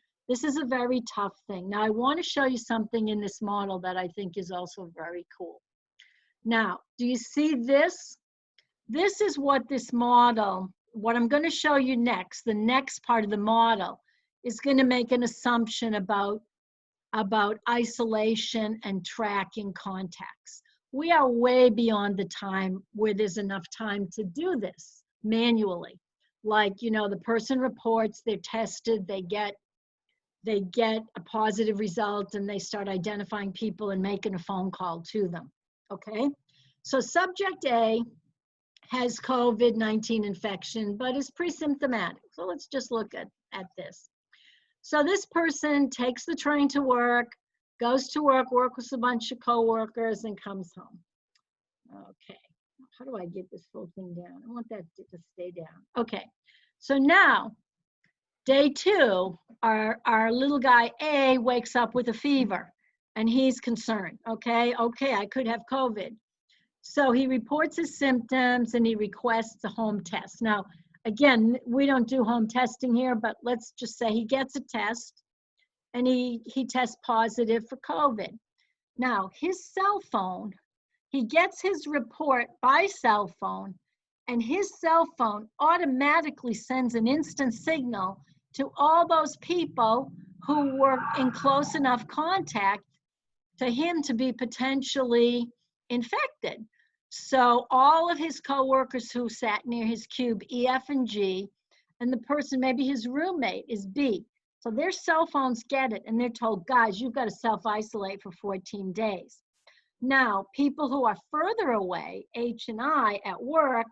[SPEAKER 1] a very tough thing. Now I want to show you something in this model that I think is also very cool. Now, do you see this? This is what this model, what I'm going to show you next, the next part of the model, is going to make an assumption about isolation and tracking contacts. We are way beyond the time where there's enough time to do this manually. Like, the person reports, they're tested, they get a positive result, and they start identifying people and making a phone call to them. Okay, so subject A has COVID-19 infection, but is pre-symptomatic. So let's just look at this. So this person takes the train to work, goes to work with a bunch of coworkers, and comes home. Okay, how do I get this whole thing down? I want that to stay down. Okay, so now, day 2, our little guy A wakes up with a fever. And he's concerned, okay, I could have COVID. So he reports his symptoms and he requests a home test. Now, again, we don't do home testing here, but let's just say he gets a test and he tests positive for COVID. Now, his cell phone, he gets his report by cell phone, and his cell phone automatically sends an instant signal to all those people who were in close enough contact to him to be potentially infected. So all of his coworkers who sat near his cube, E, F, and G, and the person, maybe his roommate, is B. So their cell phones get it, and they're told, guys, you've got to self-isolate for 14 days. Now, people who are further away, H and I, at work,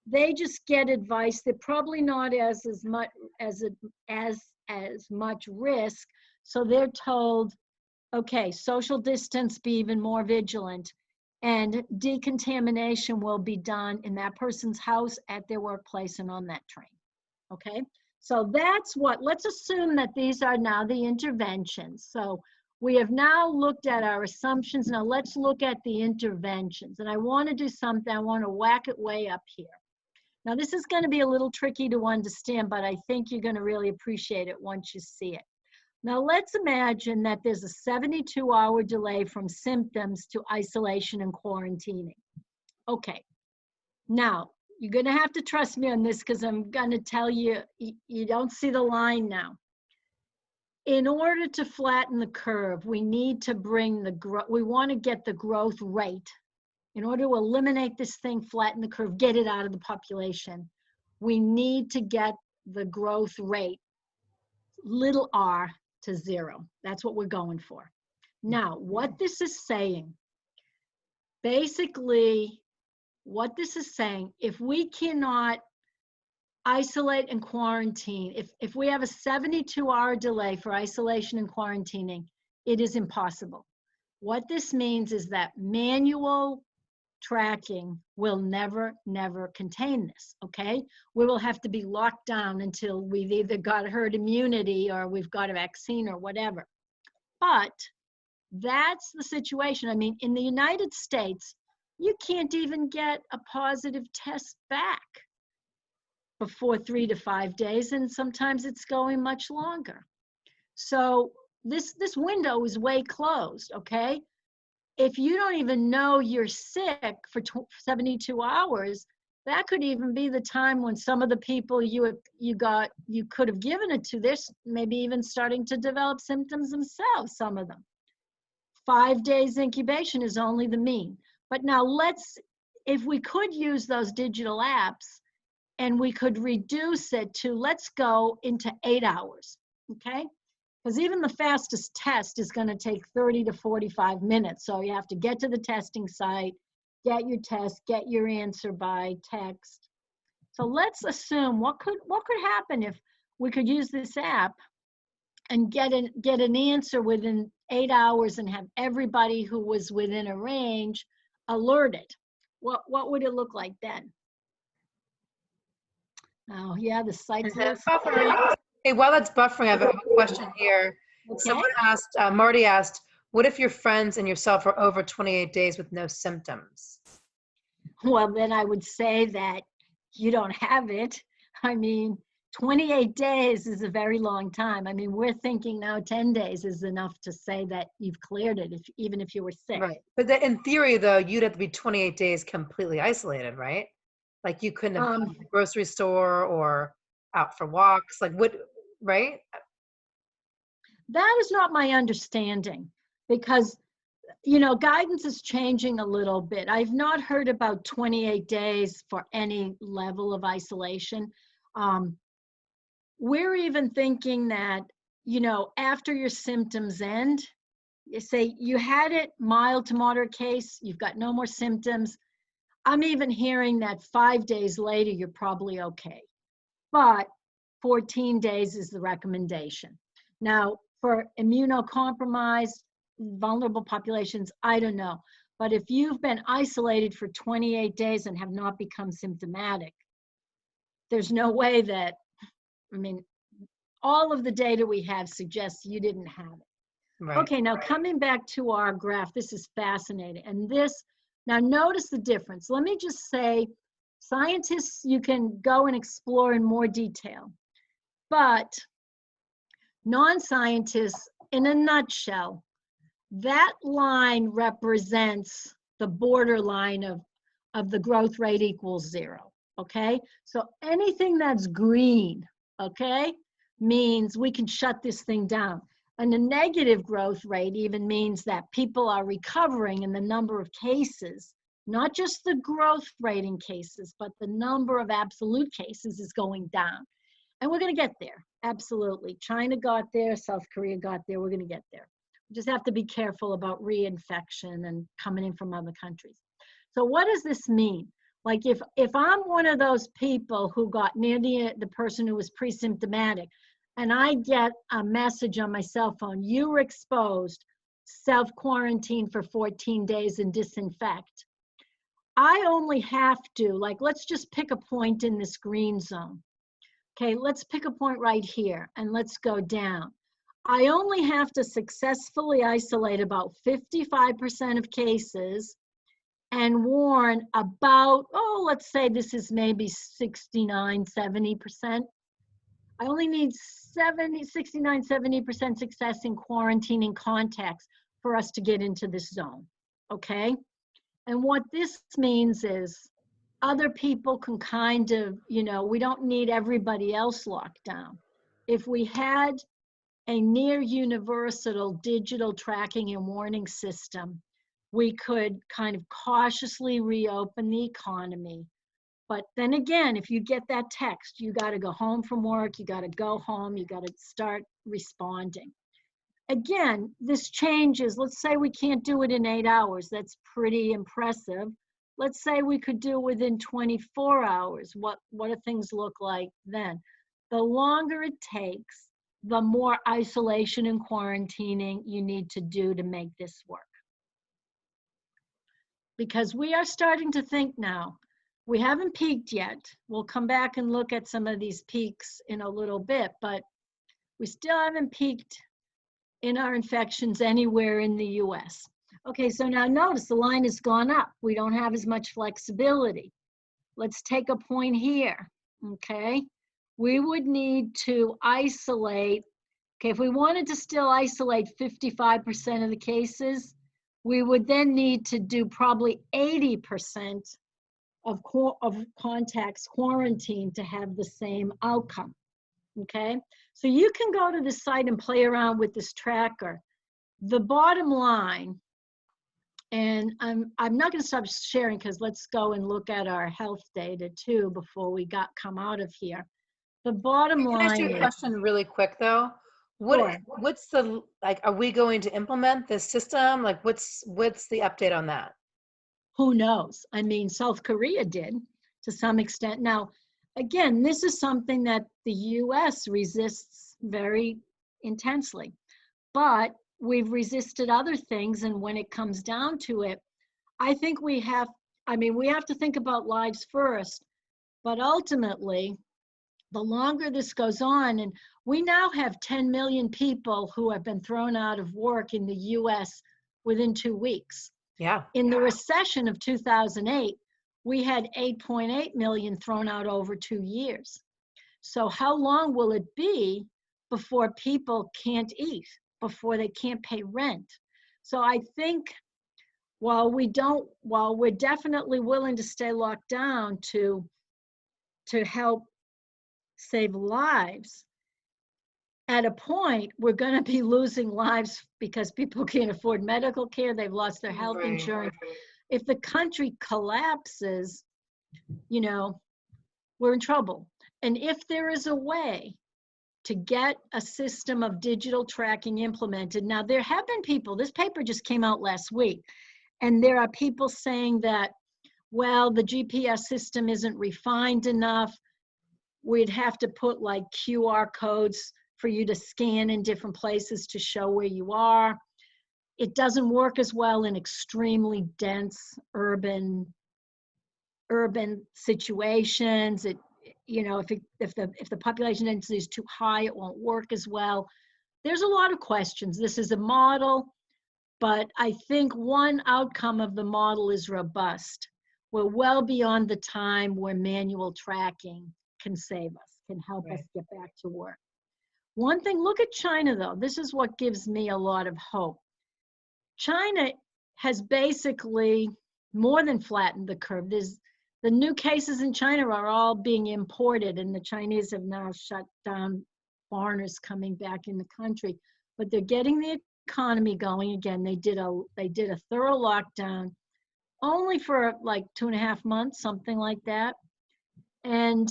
[SPEAKER 1] they just get advice. They're probably not as much risk. So they're told, okay, social distance, be even more vigilant, and decontamination will be done in that person's house, at their workplace, and on that train. Okay, so let's assume that these are now the interventions. So we have now looked at our assumptions. Now let's look at the interventions. And I want to do something, I want to whack it way up here. Now this is going to be a little tricky to understand, but I think you're going to really appreciate it once you see it. Now let's imagine that there's a 72-hour delay from symptoms to isolation and quarantining. Okay, now you're gonna have to trust me on this because I'm gonna tell you, you don't see the line now. In order to flatten the curve, we need to bring we wanna get the growth rate. In order to eliminate this thing, flatten the curve, get it out of the population, we need to get the growth rate, little r, to 0. That's what we're going for. Now, what this is saying, basically, what this is saying, if we cannot isolate and quarantine. If we have a 72-hour delay for isolation and quarantining, it is impossible. What this means is that manual tracking will never, never contain this, okay? We will have to be locked down until we've either got herd immunity or we've got a vaccine or whatever. But that's the situation. I mean, in the United States, you can't even get a positive test back before 3 to 5 days, and sometimes it's going much longer. So this window is way closed, okay? If you don't even know you're sick for 72 hours, that could even be the time when some of the people you could have given it to, they're maybe even starting to develop symptoms themselves, some of them. 5 days incubation is only the mean. But now if we could use those digital apps and we could reduce it to, let's go into 8 hours, okay? Because even the fastest test is going to take 30 to 45 minutes. So you have to get to the testing site, get your test, get your answer by text. So let's assume what could happen if we could use this app and get an answer within 8 hours and have everybody who was within a range alerted. What would it look like then? Oh yeah, the site's
[SPEAKER 2] Is that buffering? Hey, while that's buffering, I have a question here.
[SPEAKER 1] okay.
[SPEAKER 2] Someone asked, Marty asked, what if your friends and yourself are over 28 days with no symptoms?
[SPEAKER 1] Well, then I would say that you don't have it. I mean, 28 days is a very long time. I mean, we're thinking now 10 days is enough to say that you've cleared it, even if you were sick.
[SPEAKER 2] Right. But in theory, though, you'd have to be 28 days completely isolated, right? Like you couldn't have gone to the grocery store or out for walks, like what, right?
[SPEAKER 1] That is not my understanding because, guidance is changing a little bit. I've not heard about 28 days for any level of isolation. We're even thinking that, after your symptoms end, you say you had it, mild to moderate case, you've got no more symptoms. I'm even hearing that 5 days later, you're probably okay. But 14 days is the recommendation. Now, for immunocompromised, vulnerable populations, I don't know. But if you've been isolated for 28 days and have not become symptomatic, there's no way that, all of the data we have suggests you didn't have it.
[SPEAKER 2] Right.
[SPEAKER 1] Okay, now coming back to our graph, this is fascinating. And now notice the difference. Let me just say, scientists, you can go and explore in more detail. But non-scientists, in a nutshell, that line represents the borderline of the growth rate equals 0, okay? So anything that's green, okay, means we can shut this thing down. And the negative growth rate even means that people are recovering in the number of cases, not just the growth rate in cases, but the number of absolute cases is going down. And we're going to get there, absolutely. China got there, South Korea got there, we're going to get there. We just have to be careful about reinfection and coming in from other countries. So what does this mean? Like if I'm one of those people who got near the person who was pre-symptomatic, and I get a message on my cell phone, you were exposed, self-quarantine for 14 days and disinfect. I only have to, let's just pick a point in this green zone. Okay, let's pick a point right here and let's go down. I only have to successfully isolate about 55% of cases and warn about, let's say this is maybe 69, 70%. I only need 69, 70% success in quarantining contacts for us to get into this zone, okay? And what this means is other people can kind of, we don't need everybody else locked down. If we had a near universal digital tracking and warning system, we could kind of cautiously reopen the economy. But then again, if you get that text, you got to go home from work, you got to go home, you got to start responding. Again, this changes. Let's say we can't do it in 8 hours. That's pretty impressive. let's say we could do within 24 hours. What do things look like then? The longer it takes, the more isolation and quarantining you need to do to make this work. Because we are starting to think now, we haven't peaked yet. We'll come back and look at some of these peaks in a little bit, but we still haven't peaked in our infections anywhere in the US. Okay, so now notice the line has gone up. We don't have as much flexibility. Let's take a point here, okay? We would need to isolate, okay, if we wanted to still isolate 55% of the cases, we would then need to do probably 80% of contacts quarantined to have the same outcome, okay? So you can go to the site and play around with this tracker. The bottom line, and I'm not gonna stop sharing because let's go and look at our health data too before we come out of here. The bottom
[SPEAKER 2] Can I ask you
[SPEAKER 1] line
[SPEAKER 2] a
[SPEAKER 1] is,
[SPEAKER 2] question really quick though?
[SPEAKER 1] sure.
[SPEAKER 2] What's the, like, are we going to implement this system? Like, what's the update on that?
[SPEAKER 1] Who knows? I mean, South Korea did to some extent. Now, again, this is something that the US resists very intensely, but we've resisted other things. And when it comes down to it, I think we have to think about lives first, but ultimately, the longer this goes on, and we now have 10 million people who have been thrown out of work in the US within 2 weeks.
[SPEAKER 2] Yeah.
[SPEAKER 1] In the recession of 2008, we had 8.8 million thrown out over 2 years. So how long will it be before people can't eat, before they can't pay rent? So I think while we're definitely willing to stay locked down to help save lives, at a point, we're going to be losing lives because people can't afford medical care. They've lost their health
[SPEAKER 2] Right.
[SPEAKER 1] insurance. If the country collapses, you know, we're in trouble. And if there is a way to get a system of digital tracking implemented, now there have been people, this paper just came out last week, and there are people saying that, well, the GPS system isn't refined enough. We'd have to put like QR codes for you to scan in different places to show where you are. It doesn't work as well in extremely dense urban situations. It, you know, if the population density is too high, it won't work as well. There's a lot of questions. This is a model, but I think one outcome of the model is robust. We're well beyond the time where manual tracking can save us, can help us get back to work. One thing, look at China though. This is what gives me a lot of hope. China has basically more than flattened the curve. The new cases in China are all being imported, and the Chinese have now shut down foreigners coming back in the country. But they're getting the economy going again. They did a thorough lockdown, only for like 2.5 months, something like that. And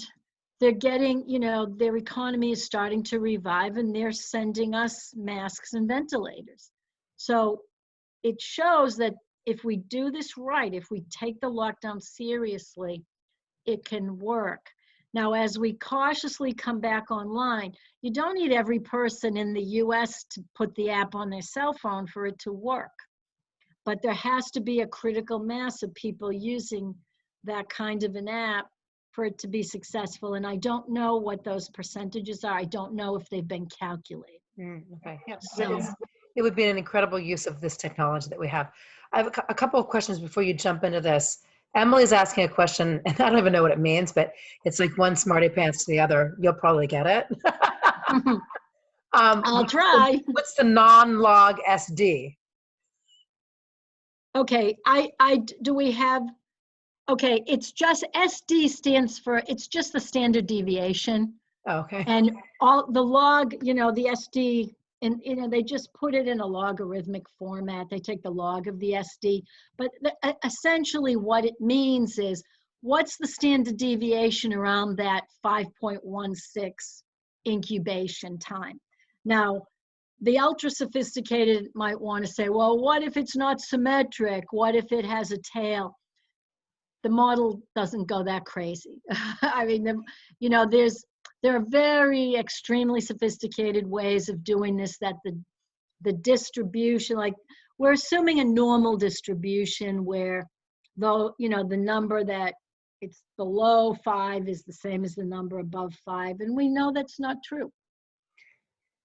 [SPEAKER 1] they're getting, you know, their economy is starting to revive, and they're sending us masks and ventilators. So it shows that if we do this right, if we take the lockdown seriously, it can work. Now, as we cautiously come back online, you don't need every person in the US to put the app on their cell phone for it to work. But there has to be a critical mass of people using that kind of an app for it to be successful. And I don't know what those percentages are. I don't know if they've been calculated.
[SPEAKER 2] Okay. Yeah.
[SPEAKER 1] So,
[SPEAKER 2] It would be an incredible use of this technology that we have. I have a couple of questions before you jump into this. Emily's asking a question, and I don't even know what it means, but it's like one smarty pants to the other. You'll probably get it.
[SPEAKER 1] I'll try.
[SPEAKER 2] What's the non-log SD?
[SPEAKER 1] Okay, do we have, okay, it's just SD stands for, it's just the standard deviation.
[SPEAKER 2] Oh, okay.
[SPEAKER 1] And all the log, you know, the SD, and you know, they just put it in a logarithmic format. They take the log of the SD, but essentially what it means is, what's the standard deviation around that 5.16 incubation time? Now, the ultra sophisticated might want to say, well, what if it's not symmetric? What if it has a tail? the model doesn't go that crazy. I mean, there are very extremely sophisticated ways of doing this, that the distribution, like we're assuming a normal distribution where though, the number that it's below 5 is the same as the number above 5. And we know that's not true.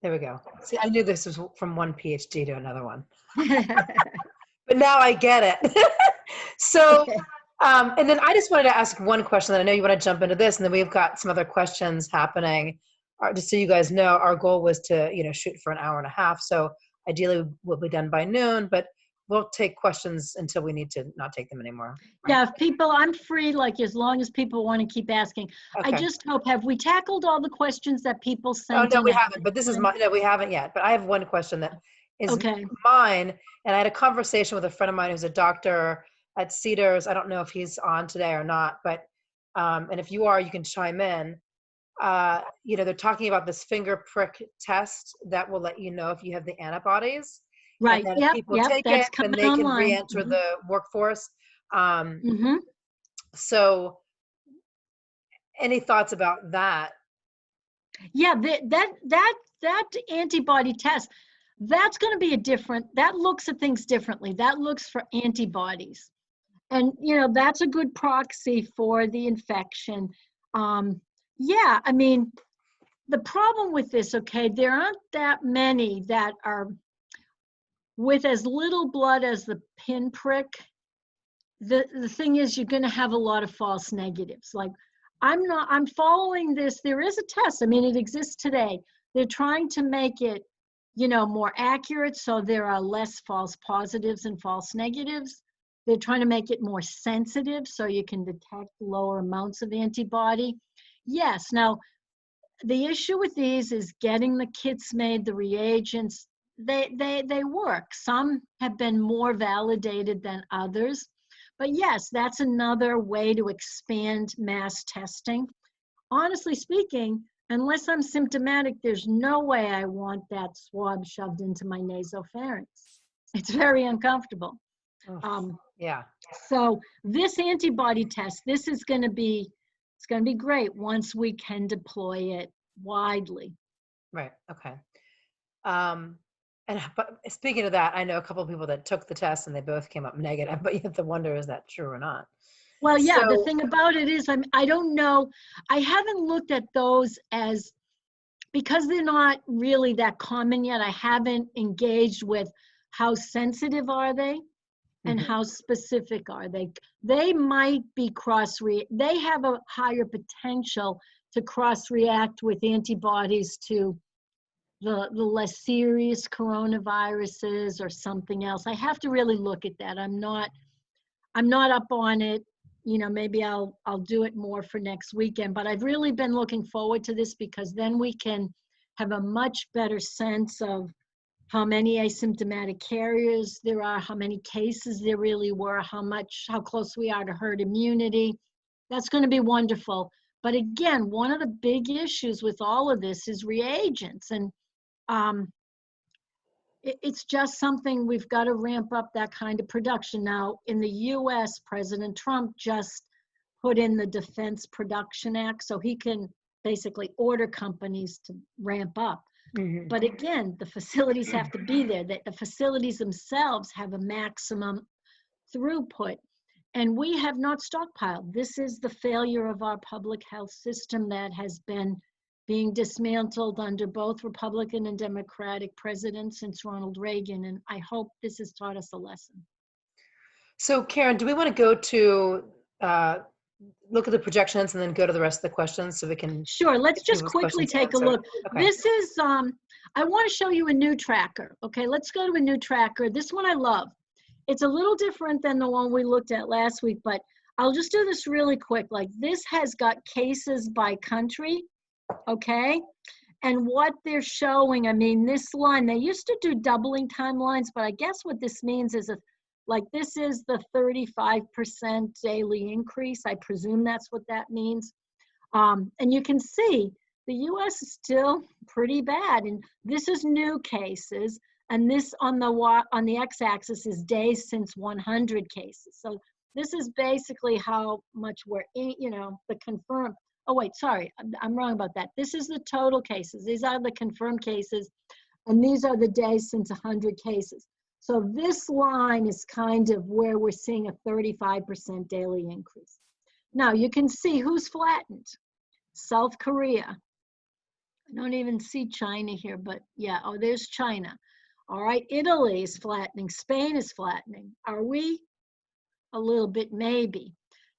[SPEAKER 2] There we go. See, I knew this was from one PhD to another one, but now I get it. So,
[SPEAKER 1] Okay.
[SPEAKER 2] and then I just wanted to ask one question, that I know you want to jump into this, and then we've got some other questions happening. Just so you guys know, our goal was to, shoot for an hour and a half. So ideally we'll be done by noon, but we'll take questions until we need to not take them anymore. Right?
[SPEAKER 1] Yeah, if people, I'm free, like as long as people want to keep asking. I
[SPEAKER 2] Okay.
[SPEAKER 1] just hope, have we tackled all the questions that people
[SPEAKER 2] Oh,
[SPEAKER 1] sent
[SPEAKER 2] no,
[SPEAKER 1] in
[SPEAKER 2] we
[SPEAKER 1] ahead
[SPEAKER 2] haven't, but
[SPEAKER 1] of
[SPEAKER 2] this is
[SPEAKER 1] time?
[SPEAKER 2] no, we haven't yet, but I have one question that is
[SPEAKER 1] Okay.
[SPEAKER 2] mine. And I had a conversation with a friend of mine who's a doctor at Cedars. I don't know if he's on today or not, but, and if you are, you can chime in. They're talking about this finger prick test that will let you know if you have the antibodies.
[SPEAKER 1] Right.
[SPEAKER 2] And then if
[SPEAKER 1] Yep.
[SPEAKER 2] people
[SPEAKER 1] Yep.
[SPEAKER 2] take it,
[SPEAKER 1] That's
[SPEAKER 2] then
[SPEAKER 1] coming
[SPEAKER 2] they can
[SPEAKER 1] online.
[SPEAKER 2] re-enter the workforce.
[SPEAKER 1] Mm-hmm.
[SPEAKER 2] So any thoughts about that?
[SPEAKER 1] Yeah, that antibody test, that's going to be that looks at things differently. That looks for antibodies. And, that's a good proxy for the infection. Yeah, I mean, the problem with this, okay, there aren't that many that are with as little blood as the pinprick. The thing is, you're going to have a lot of false negatives. Like, I'm following this. There is a test. I mean, it exists today. They're trying to make it, more accurate, so there are less false positives and false negatives. They're trying to make it more sensitive so you can detect lower amounts of antibody. Yes. Now, the issue with these is getting the kits made, the reagents. They work. Some have been more validated than others. But yes, that's another way to expand mass testing. Honestly speaking, unless I'm symptomatic, there's no way I want that swab shoved into my nasopharynx. It's very uncomfortable.
[SPEAKER 2] Yeah.
[SPEAKER 1] So this antibody test, it's going to be great once we can deploy it widely.
[SPEAKER 2] Right. Okay. But speaking of that, I know a couple of people that took the test and they both came up negative, but you have to wonder, is that true or not?
[SPEAKER 1] Well, yeah, the
[SPEAKER 2] So,
[SPEAKER 1] thing about it is, I don't know. I haven't looked at those because they're not really that common yet. I haven't engaged with how sensitive are they and how specific are they. They might be they have a higher potential to cross-react with antibodies to the less serious coronaviruses or something else. I have to really look at that. I'm not up on it. Maybe I'll do it more for next weekend, but I've really been looking forward to this because then we can have a much better sense of how many asymptomatic carriers there are, how many cases there really were, how close we are to herd immunity. That's going to be wonderful. But again, one of the big issues with all of this is reagents. And it's just something we've got to ramp up, that kind of production. Now, in the US, President Trump just put in the Defense Production Act, so he can basically order companies to ramp up. But again, the facilities have to be there. The facilities themselves have a maximum throughput, and we have not stockpiled. This is the failure of our public health system that has been being dismantled under both Republican and Democratic presidents since Ronald Reagan, and I hope this has taught us a lesson.
[SPEAKER 2] So Karen, do we want to go to look at the projections and then go to the rest of the questions so we can?
[SPEAKER 1] Sure, let's just quickly take a look.
[SPEAKER 2] Okay.
[SPEAKER 1] This is, I want to show you a new tracker. Okay, let's go to a new tracker. This one I love. It's a little different than the one we looked at last week, but I'll just do this really quick. Like, this has got cases by country, okay? And what they're showing, I mean, this line, they used to do doubling timelines, but I guess what this means is this is the 35% daily increase. I presume that's what that means. And you can see the US is still pretty bad. And this is new cases. And this on the x-axis is days since 100 cases. So This is basically how much we're in, the confirmed. Oh, wait, sorry, I'm wrong about that. This is the total cases. These are the confirmed cases, and these are the days since 100 cases. So this line is kind of where we're seeing a 35% daily increase. Now, you can see who's flattened. South Korea. I don't even see China here, but yeah, oh, there's China. All right, Italy is flattening. Spain is flattening. Are we? A little bit, maybe.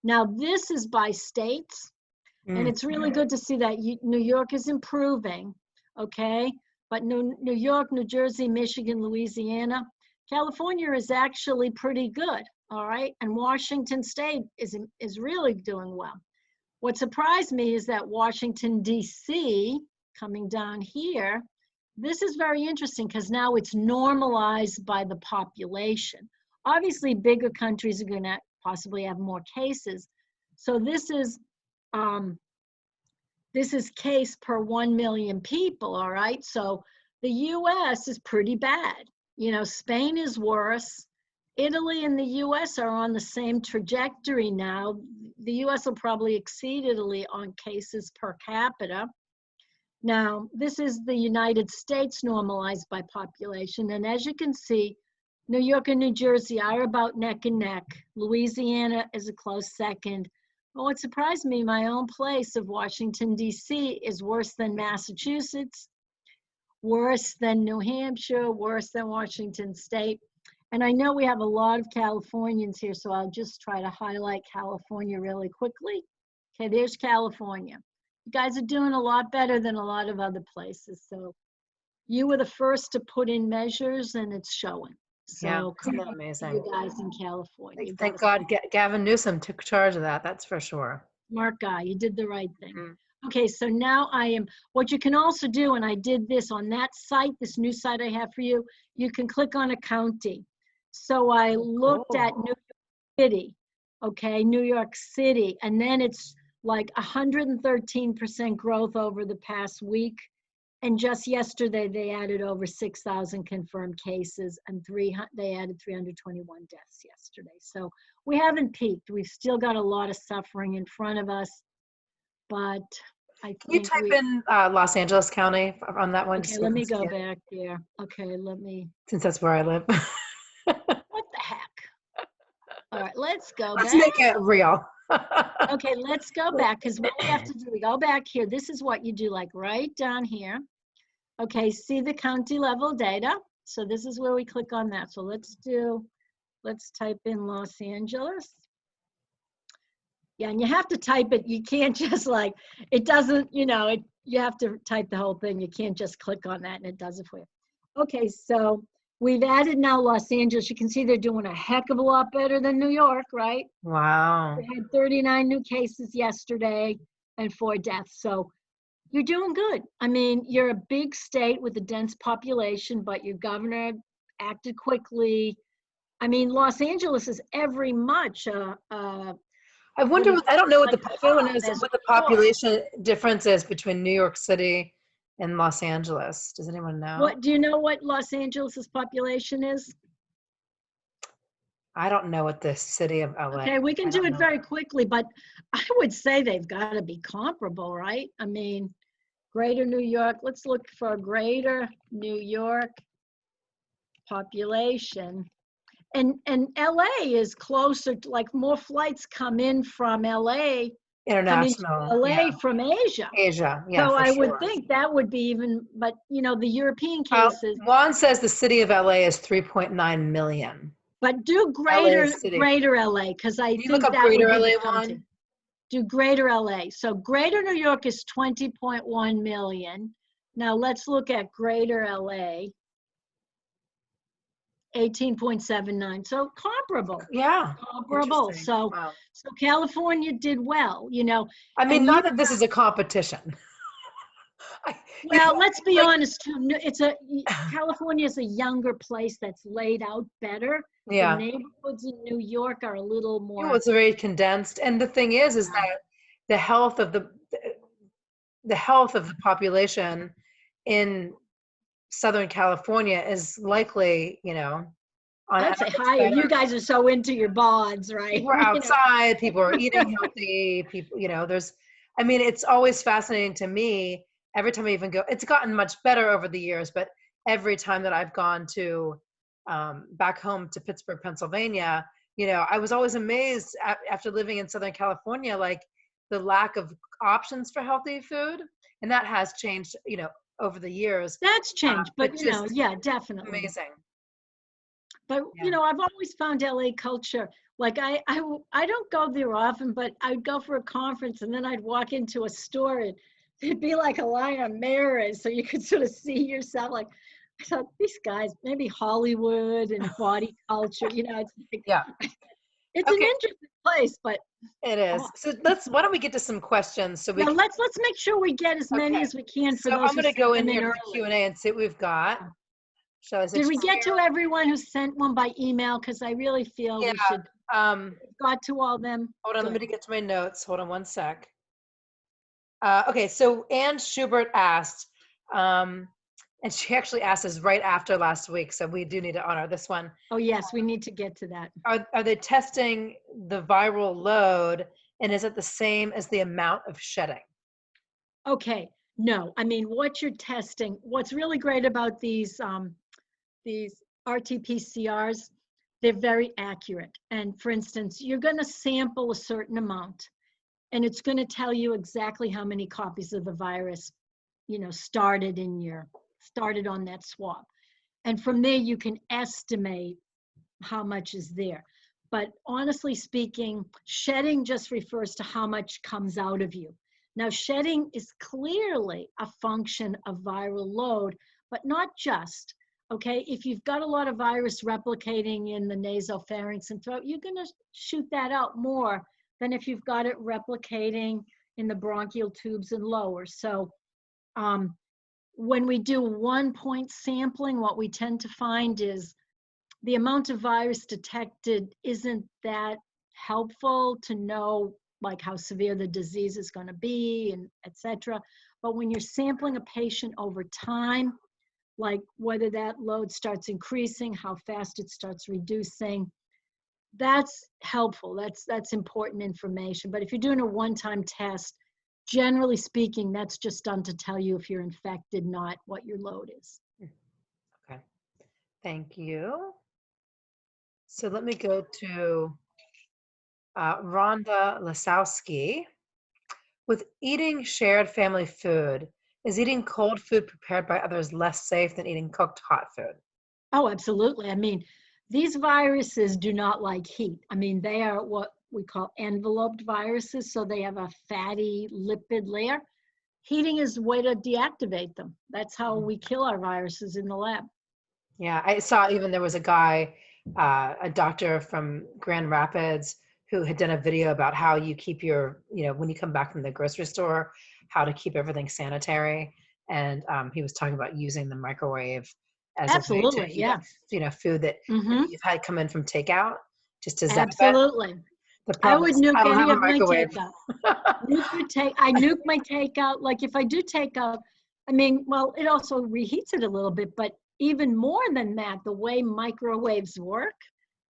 [SPEAKER 1] Now, this is by states, and it's really good to see that New York is improving, okay? But New York, New Jersey, Michigan, Louisiana, California is actually pretty good, all right? And Washington State is really doing well. What surprised me is that Washington, D.C., coming down here, this is very interesting because now it's normalized by the population. Obviously, bigger countries are going to possibly have more cases. So this is case per 1 million people, all right? So the US is pretty bad. Spain is worse. Italy and the US are on the same trajectory now. The US will probably exceed Italy on cases per capita. Now, this is the United States normalized by population. And as you can see, New York and New Jersey are about neck and neck. Louisiana is a close second. But what surprised me, my own place of Washington, D.C. is worse than Massachusetts, worse than New Hampshire, worse than Washington State. And I know we have a lot of Californians here, so I'll just try to highlight California really quickly. Okay, there's California. You guys are doing a lot better than a lot of other places. So you were the first to put in measures, and it's showing. So
[SPEAKER 2] yeah, amazing.
[SPEAKER 1] You guys in California.
[SPEAKER 2] Thank God Gavin Newsom took charge of that. That's for sure.
[SPEAKER 1] Smart guy. You did the right thing. Okay, so now what you can also do, and I did this on that site, this new site I have for you, you can click on a county. So I looked at New York City, okay, New York City, and then it's like 113% growth over the past week. And just yesterday, they added over 6,000 confirmed cases, and they added 321 deaths yesterday. So we haven't peaked. We've still got a lot of suffering in front of us, but I think
[SPEAKER 2] Can you type in Los Angeles County on that one?
[SPEAKER 1] Okay, let me go back there. Okay,
[SPEAKER 2] since that's where I live.
[SPEAKER 1] What the heck? All right, let's go back.
[SPEAKER 2] Let's make it real.
[SPEAKER 1] Okay, let's go back, because what we have to do, we go back here. This is what you do, like right down here. Okay, see the county level data. So this is where we click on that. So let's type in Los Angeles. Yeah, and you have to type it. You can't just it doesn't, you have to type the whole thing. You can't just click on that and it does it for you. Okay, so we've added now Los Angeles. You can see they're doing a heck of a lot better than New York, right?
[SPEAKER 2] Wow.
[SPEAKER 1] We had 39 new cases yesterday and 4 deaths. So you're doing good. I mean, you're a big state with a dense population, but your governor acted quickly. I mean, Los Angeles is every much
[SPEAKER 2] I wonder I don't know what the population difference is between New York City and Los Angeles. Does anyone know?
[SPEAKER 1] Do you know what Los Angeles's population is?
[SPEAKER 2] I don't know what the city of LA.
[SPEAKER 1] Okay, we can do it very quickly, but I would say they've got to be comparable, right? I mean, Greater New York, let's look for Greater New York population. And LA is closer to, more flights come in from LA.
[SPEAKER 2] International.
[SPEAKER 1] LA from Asia.
[SPEAKER 2] Asia, yeah.
[SPEAKER 1] So I would think that would be even, but the European cases.
[SPEAKER 2] Juan says the city of LA is 3.9 million.
[SPEAKER 1] But do greater LA, because I think that would be the counting. Do greater LA. So greater New York is 20.1 million. Now let's look at greater LA. 18.79. So comparable.
[SPEAKER 2] Yeah.
[SPEAKER 1] Comparable. So
[SPEAKER 2] wow.
[SPEAKER 1] So California did well,
[SPEAKER 2] I mean, not that this is a competition.
[SPEAKER 1] Well, let's be honest too. California is a younger place that's laid out better.
[SPEAKER 2] Yeah.
[SPEAKER 1] The neighborhoods in New York are a little more.
[SPEAKER 2] It's very condensed, and the thing is that the health of the population in Southern California is likely,
[SPEAKER 1] I'd say higher. You guys are so into your bods, right?
[SPEAKER 2] People are outside, people are eating healthy, people, it's always fascinating to me. Every time I even go, it's gotten much better over the years, but every time that I've gone to back home to Pittsburgh, Pennsylvania, I was always amazed after living in Southern California, like the lack of options for healthy food. And that has changed, over the years.
[SPEAKER 1] That's changed, but yeah, definitely.
[SPEAKER 2] Amazing.
[SPEAKER 1] But I've always found LA culture, like I don't go there often, but I'd go for a conference and then I'd walk into a store and it'd be like a line of mirrors, so you could sort of see yourself. Like, I thought, these guys, maybe Hollywood and body culture, it's like,
[SPEAKER 2] yeah.
[SPEAKER 1] It's an interesting place, but
[SPEAKER 2] it is. So why don't we get to some questions? So
[SPEAKER 1] let's make sure we get as many as we can for those.
[SPEAKER 2] So I'm going to go in here for the Q&A and see what we've got.
[SPEAKER 1] Did we get to everyone who sent one by email? Because I really feel we should. Got to all them.
[SPEAKER 2] Hold on, let me get to my notes. Hold on one sec. Okay, so Ann Schubert asked, and she actually asked us right after last week, so we do need to honor this one.
[SPEAKER 1] Oh yes, we need to get to that.
[SPEAKER 2] Are they testing the viral load, and is it the same as the amount of shedding?
[SPEAKER 1] Okay, no. I mean, what you're testing, what's really great about these RT-PCRs, they're very accurate. And for instance, you're going to sample a certain amount, and it's going to tell you exactly how many copies of the virus, started on that swab. And from there, you can estimate how much is there. But honestly speaking, shedding just refers to how much comes out of you. Now, shedding is clearly a function of viral load, but not just. Okay, if you've got a lot of virus replicating in the nasopharynx and throat, you're going to shoot that out more than if you've got it replicating in the bronchial tubes and lower. So when we do 1-point sampling, what we tend to find is the amount of virus detected isn't that helpful to know like how severe the disease is going to be, and et cetera. But when you're sampling a patient over time, like whether that load starts increasing, how fast it starts reducing, that's helpful. That's important information. But if you're doing a one-time test, generally speaking, that's just done to tell you if you're infected, not what your load is.
[SPEAKER 2] Okay, thank you. So let me go to Rhonda Lasowski. With eating shared family food, is eating cold food prepared by others less safe than eating cooked hot food?
[SPEAKER 1] Oh, absolutely. I mean, these viruses do not like heat. I mean, they are what we call enveloped viruses, so they have a fatty lipid layer. Heating is a way to deactivate them. That's how we kill our viruses in the lab.
[SPEAKER 2] Yeah, I saw even there was a guy, a doctor from Grand Rapids, who had done a video about how you keep your, when you come back from the grocery store, how to keep everything sanitary. And he was talking about using the microwave as
[SPEAKER 1] absolutely,
[SPEAKER 2] a way to heat up, food that you've had come in from takeout, just to zap
[SPEAKER 1] absolutely.
[SPEAKER 2] The
[SPEAKER 1] I would nuke any of my takeout. I nuke my takeout. Like if I do takeout, I mean, well, it also reheats it a little bit, but even more than that, the way microwaves work,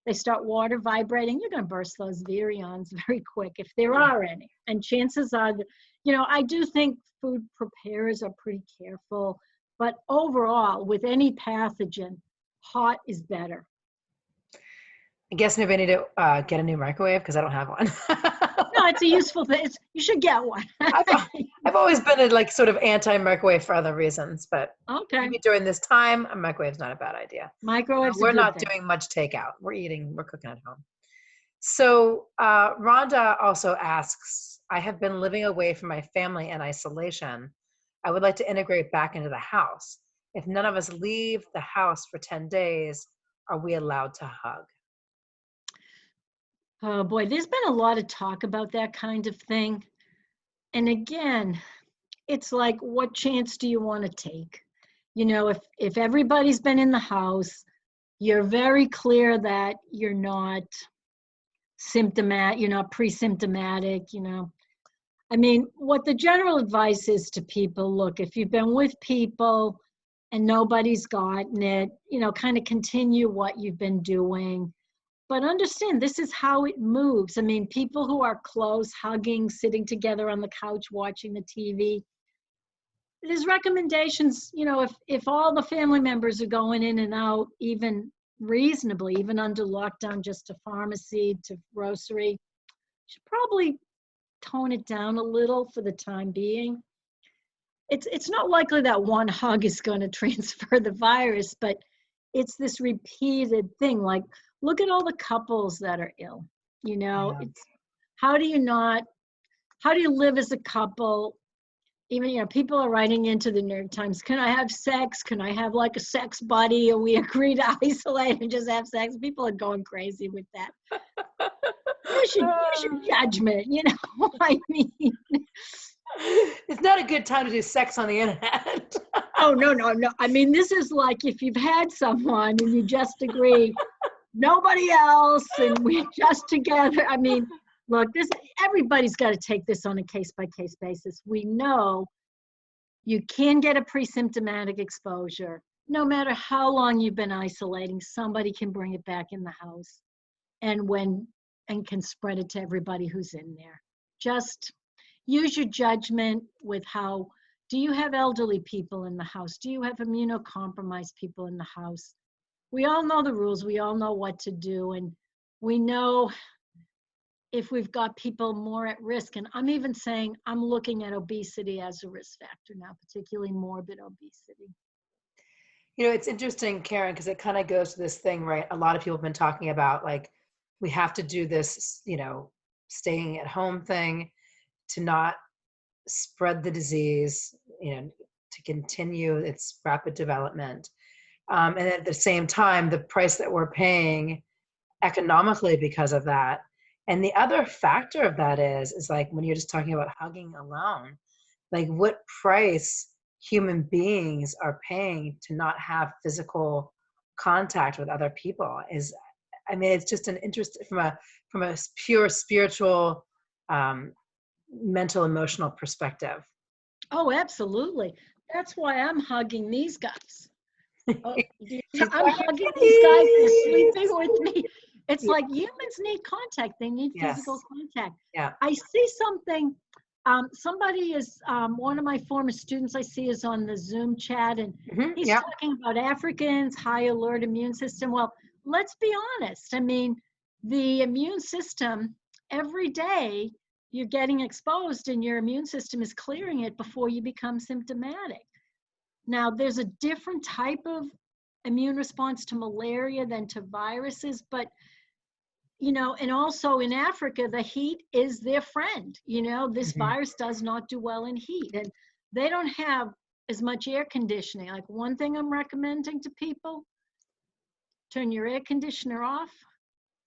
[SPEAKER 1] they start water vibrating, you're going to burst those virions very quick if there are any. And chances are that, I do think food preparers are pretty careful, but overall, with any pathogen, hot is better.
[SPEAKER 2] I guess maybe I need to get a new microwave because I don't have one.
[SPEAKER 1] No, it's a useful thing. You should get one.
[SPEAKER 2] I've always been a sort of anti-microwave for other reasons, but maybe during this time, a microwave's not a bad idea.
[SPEAKER 1] Microwave's
[SPEAKER 2] we're not doing much takeout. We're cooking at home. So Rhonda also asks, I have been living away from my family in isolation. I would like to integrate back into the house. If none of us leave the house for 10 days, are we allowed to hug?
[SPEAKER 1] Oh boy, there's been a lot of talk about that kind of thing. And again, it's like, what chance do you want to take? If everybody's been in the house, you're very clear that you're not symptomatic, you're not pre-symptomatic, I mean, what the general advice is to people, look, if you've been with people and nobody's gotten it, kind of continue what you've been doing. But understand, this is how it moves. I mean, people who are close, hugging, sitting together on the couch, watching the TV, there's recommendations, if all the family members are going in and out, even reasonably, even under lockdown, just to pharmacy, to grocery, should probably tone it down a little for the time being. It's not likely that one hug is going to transfer the virus, but it's this repeated thing. Like, look at all the couples that are ill. It's how do you live as a couple? Even, people are writing into the New York Times, can I have sex? Can I have like a sex buddy? Or we agree to isolate and just have sex? People are going crazy with that. Use your judgment, I mean.
[SPEAKER 2] It's not a good time to do sex on the internet.
[SPEAKER 1] Oh, no. I mean, this is like if you've had someone and you just agree, nobody else, and we're just together. I mean, look, everybody's got to take this on a case-by-case basis. We know you can get a pre-symptomatic exposure. No matter how long you've been isolating, somebody can bring it back in the house and can spread it to everybody who's in there. Just use your judgment with do you have elderly people in the house? Do you have immunocompromised people in the house? We all know the rules. We all know what to do. And we know if we've got people more at risk. And I'm even saying I'm looking at obesity as a risk factor now, particularly morbid obesity.
[SPEAKER 2] It's interesting, Karen, because it kind of goes to this thing, right? A lot of people have been talking about, like, we have to do this, staying at home thing to not spread the disease, to continue its rapid development. And at the same time, the price that we're paying economically because of that. And the other factor of that is like, when you're just talking about hugging alone, like what price human beings are paying to not have physical contact with other people it's just an interest from a pure spiritual, mental, emotional perspective.
[SPEAKER 1] Oh, absolutely. That's why I'm hugging these guys. I'm hugging these guys. They're sleeping with me. It's like humans need contact. They need physical contact.
[SPEAKER 2] Yeah.
[SPEAKER 1] I see something. Somebody is, one of my former students I see is on the Zoom chat, and he's talking about Africans, high alert immune system. Well, let's be honest. I mean, the immune system, every day you're getting exposed and your immune system is clearing it before you become symptomatic. Now, there's a different type of immune response to malaria than to viruses, but and also in Africa, the heat is their friend. This virus does not do well in heat, and they don't have as much air conditioning. Like, one thing I'm recommending to people, turn your air conditioner off,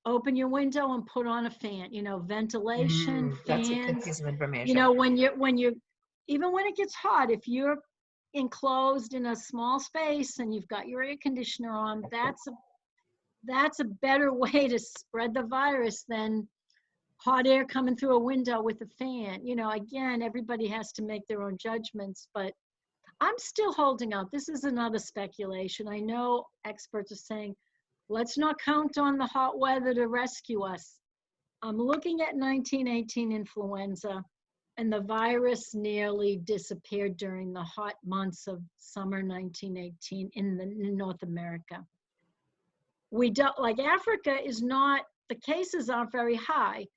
[SPEAKER 1] open your window and put on a fan, ventilation, fans.
[SPEAKER 2] That's a good piece of information.
[SPEAKER 1] When you're, even when it gets hot, if you're enclosed in a small space and you've got your air conditioner on, that's a better way to spread the virus than hot air coming through a window with a fan. Again, everybody has to make their own judgments, but I'm still holding out. This is another speculation. I know experts are saying, let's not count on the hot weather to rescue us. I'm looking at 1918 influenza, and the virus nearly disappeared during the hot months of summer 1918 in North America. We don't, like, Africa is not, the cases aren't very high.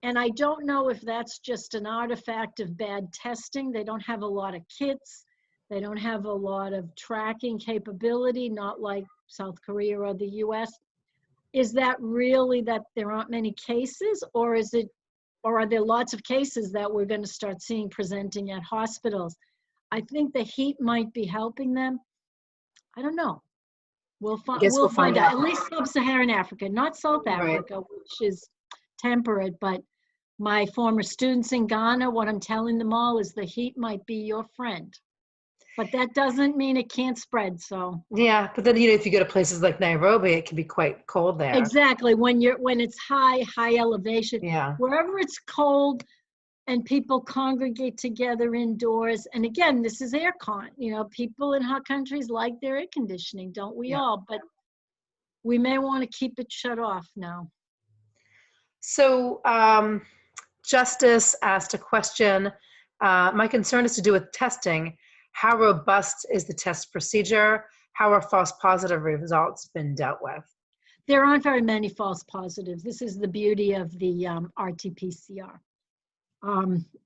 [SPEAKER 1] And I don't know if that's just an artifact of bad testing. They don't have a lot of kits. They don't have a lot of tracking capability, not like South Korea or the US. Is that really that there aren't many cases, or are there lots of cases that we're going to start seeing presenting at hospitals? I think the heat might be helping them. I don't know. We'll find out. At least sub-Saharan Africa, not South Africa, which is temperate. But my former students in Ghana, what I'm telling them all is the heat might be your friend. But that doesn't mean it can't spread. So
[SPEAKER 2] yeah, but then if you go to places like Nairobi, it can be quite cold there.
[SPEAKER 1] Exactly. When it's high elevation,
[SPEAKER 2] yeah,
[SPEAKER 1] wherever it's cold, and people congregate together indoors. And again, this is air con. People in hot countries like their air conditioning, don't we
[SPEAKER 2] Yeah.
[SPEAKER 1] all? But we may want to keep it shut off now.
[SPEAKER 2] So Justice asked a question. My concern is to do with testing. How robust is the test procedure? How are false positive results been dealt with?
[SPEAKER 1] There aren't very many false positives. This is the beauty of the RT-PCR.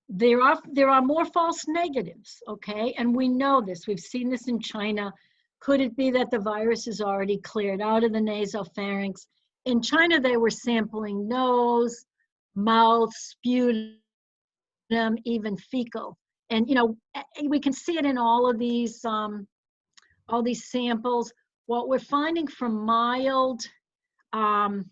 [SPEAKER 1] There are more false negatives, okay? And we know this. We've seen this in China. Could it be that the virus is already cleared out of the nasopharynx? In China, they were sampling nose, mouth, sputum, even fecal. And we can see it in all these samples. What we're finding from mild and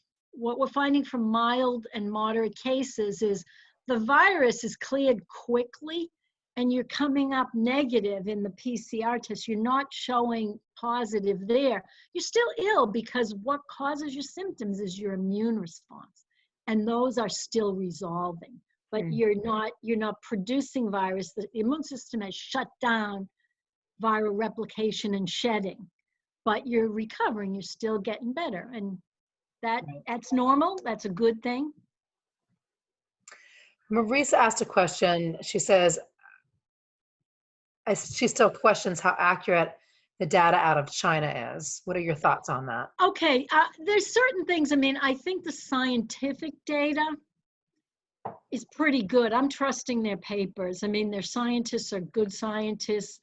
[SPEAKER 1] moderate cases is the virus is cleared quickly, and you're coming up negative in the PCR test. You're not showing positive there. You're still ill because what causes your symptoms is your immune response, and those are still resolving. But you're not producing virus. The immune system has shut down viral replication and shedding, but you're recovering. You're still getting better, and that's normal. That's a good thing.
[SPEAKER 2] Marisa asked a question. She says, she still questions how accurate the data out of China is. What are your thoughts on that?
[SPEAKER 1] Okay, there's certain things. I think the scientific data is pretty good. I'm trusting their papers. Their scientists are good scientists.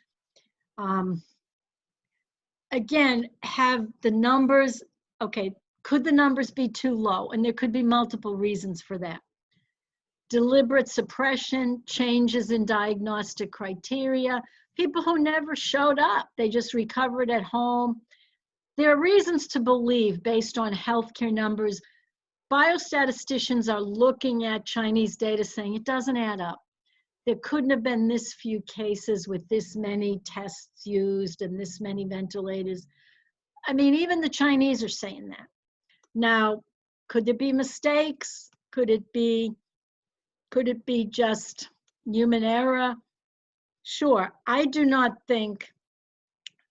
[SPEAKER 1] Again, have the numbers, okay, could the numbers be too low? And there could be multiple reasons for that. Deliberate suppression, changes in diagnostic criteria, people who never showed up, they just recovered at home. There are reasons to believe, based on healthcare numbers, biostatisticians are looking at Chinese data saying it doesn't add up. There couldn't have been this few cases with this many tests used and this many ventilators. Even the Chinese are saying that. Now, could there be mistakes? Could it be just human error? Sure. I do not think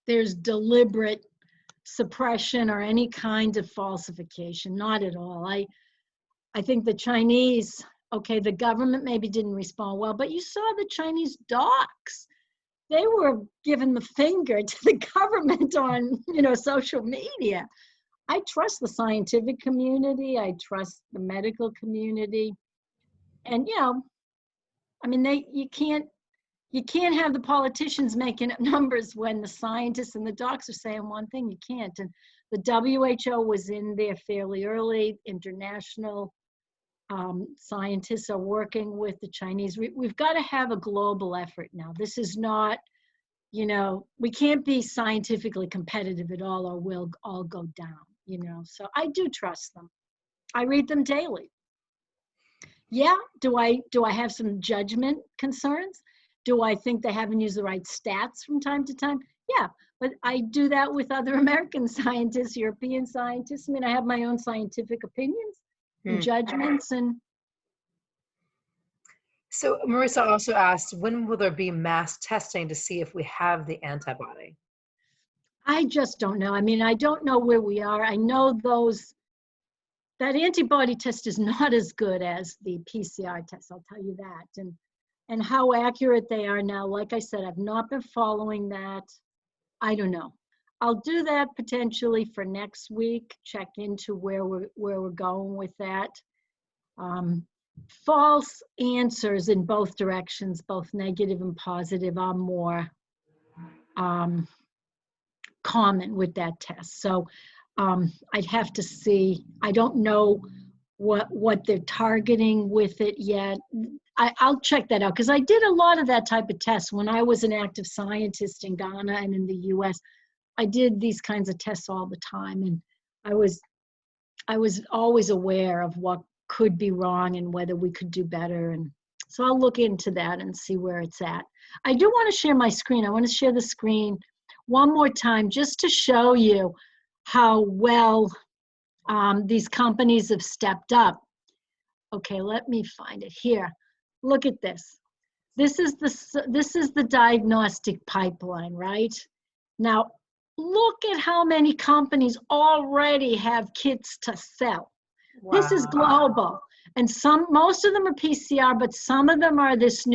[SPEAKER 1] there's deliberate suppression or any kind of falsification, not at all. I think the Chinese, okay, the government maybe didn't respond well, but you saw the Chinese docs. They were giving the finger to the government on, social media. I trust the scientific community. I trust the medical community. And, you can't have the politicians making up numbers when the scientists and the docs are saying one thing. You can't. And the WHO was in there fairly early. International scientists are working with the Chinese. We've got to have a global effort now. This is not, we can't be scientifically competitive at all, or we'll all go down, So I do trust them. I read them daily. Yeah, do I have some judgment concerns? Do I think they haven't used the right stats from time to time? Yeah, but I do that with other American scientists, European scientists. I have my own scientific opinions and judgments. And
[SPEAKER 2] so Marisa also asked, when will there be mass testing to see if we have the antibody?
[SPEAKER 1] I just don't know. I don't know where we are. I know that antibody test is not as good as the PCR test, I'll tell you that. And how accurate they are now, like I said, I've not been following that. I don't know. I'll do that potentially for next week, check into where we're going with that. False answers in both directions, both negative and positive, are more common with that test. So I'd have to see. I don't know what they're targeting with it yet. I'll check that out, because I did a lot of that type of tests when I was an active scientist in Ghana and in the US. I did these kinds of tests all the time, and I was always aware of what could be wrong and whether we could do better. And so I'll look into that and see where it's at. I do want to share my screen. I want to share the screen one more time just to show you how well these companies have stepped up. Okay, let me find it here. Look at this. This is the diagnostic pipeline, right? Now, look at how many companies already have kits to sell.
[SPEAKER 2] Wow.
[SPEAKER 1] This is global. And most of them are PCR, but some of them are this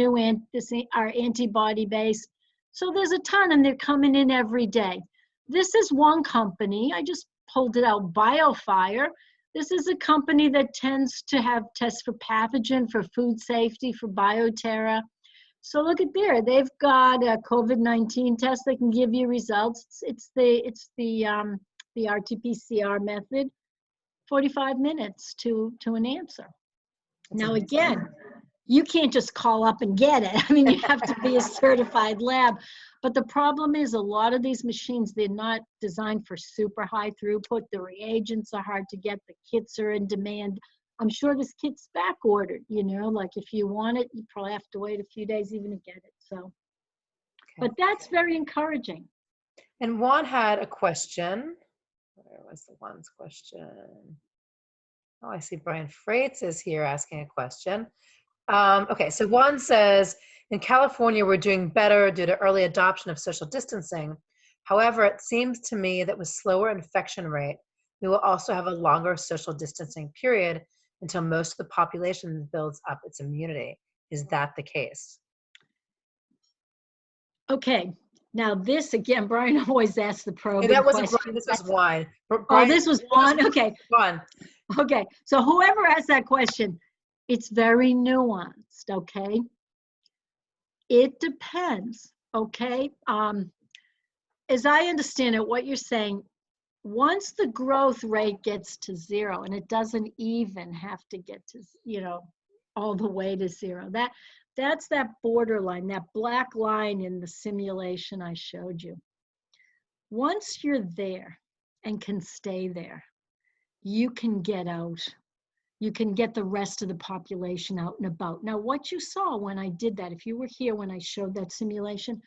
[SPEAKER 1] are antibody based. So there's a ton, and they're coming in every day. This is one company. I just pulled it out, BioFire. This is a company that tends to have tests for pathogen, for food safety, for bioterra. So look at there. They've got a COVID-19 test that can give you results. It's the RT-PCR method. 45 minutes to an answer. Now again, you can't just call up and get it. I mean, you have to be a certified lab. But the problem is a lot of these machines, they're not designed for super high throughput. The reagents are hard to get. The kits are in demand. I'm sure this kit's back ordered, you know, like if you want it, you probably have to wait a few days even to get it. So, but that's very encouraging.
[SPEAKER 2] And Juan had a question. Where was the one's question? Oh, I see Brian Freitz is here asking a question. Okay, so Juan says, in California, we're doing better due to early adoption of social distancing. However, it seems to me that with slower infection rate, we will also have a longer social distancing period until most of the population builds up its immunity. Is that the case?
[SPEAKER 1] Okay. Now this, again, Brian always asks the probing
[SPEAKER 2] that wasn't
[SPEAKER 1] question.
[SPEAKER 2] Brian, this was Juan.
[SPEAKER 1] Oh, this was Juan? Okay.
[SPEAKER 2] Juan.
[SPEAKER 1] Okay. So whoever asked that question, it's very nuanced, okay? It depends, okay? As I understand it, what you're saying, once the growth rate gets to 0, and it doesn't even have to get to, you know, all the way to 0, that's that borderline, that black line in the simulation I showed you. Once you're there and can stay there, you can get out. You can get the rest of the population out and about. Now, what you saw when I did that, if you were here when I showed that simulation,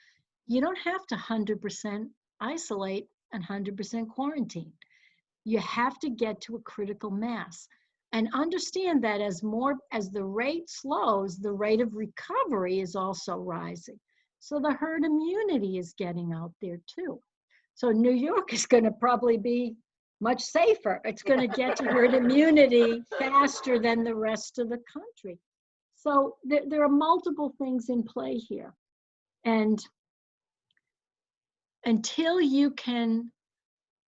[SPEAKER 1] you don't have to 100% isolate and 100% quarantine. You have to get to a critical mass. And understand that as the rate slows, the rate of recovery is also rising. So the herd immunity is getting out there too. So New York is going to probably be much safer. It's going to get to herd immunity faster than the rest of the country. So there are multiple things in play here. And until you can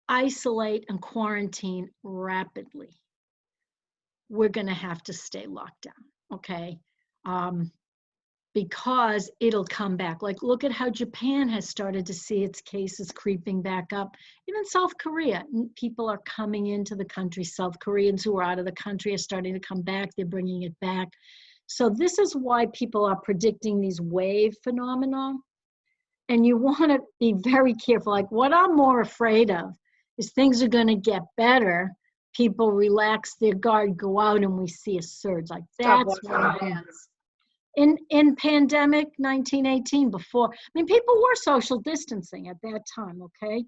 [SPEAKER 1] isolate and quarantine rapidly, we're going to have to stay locked down, okay? Because it'll come back. Like, look at how Japan has started to see its cases creeping back up. Even South Korea, people are coming into the country. South Koreans who are out of the country are starting to come back. They're bringing it back. So this is why people are predicting these wave phenomena. And you want to be very careful. Like, what I'm more afraid of is things are going to get better. People relax their guard, go out, and we see a surge. Like, that's what in pandemic 1918, before, I mean, people were social distancing at that time, okay?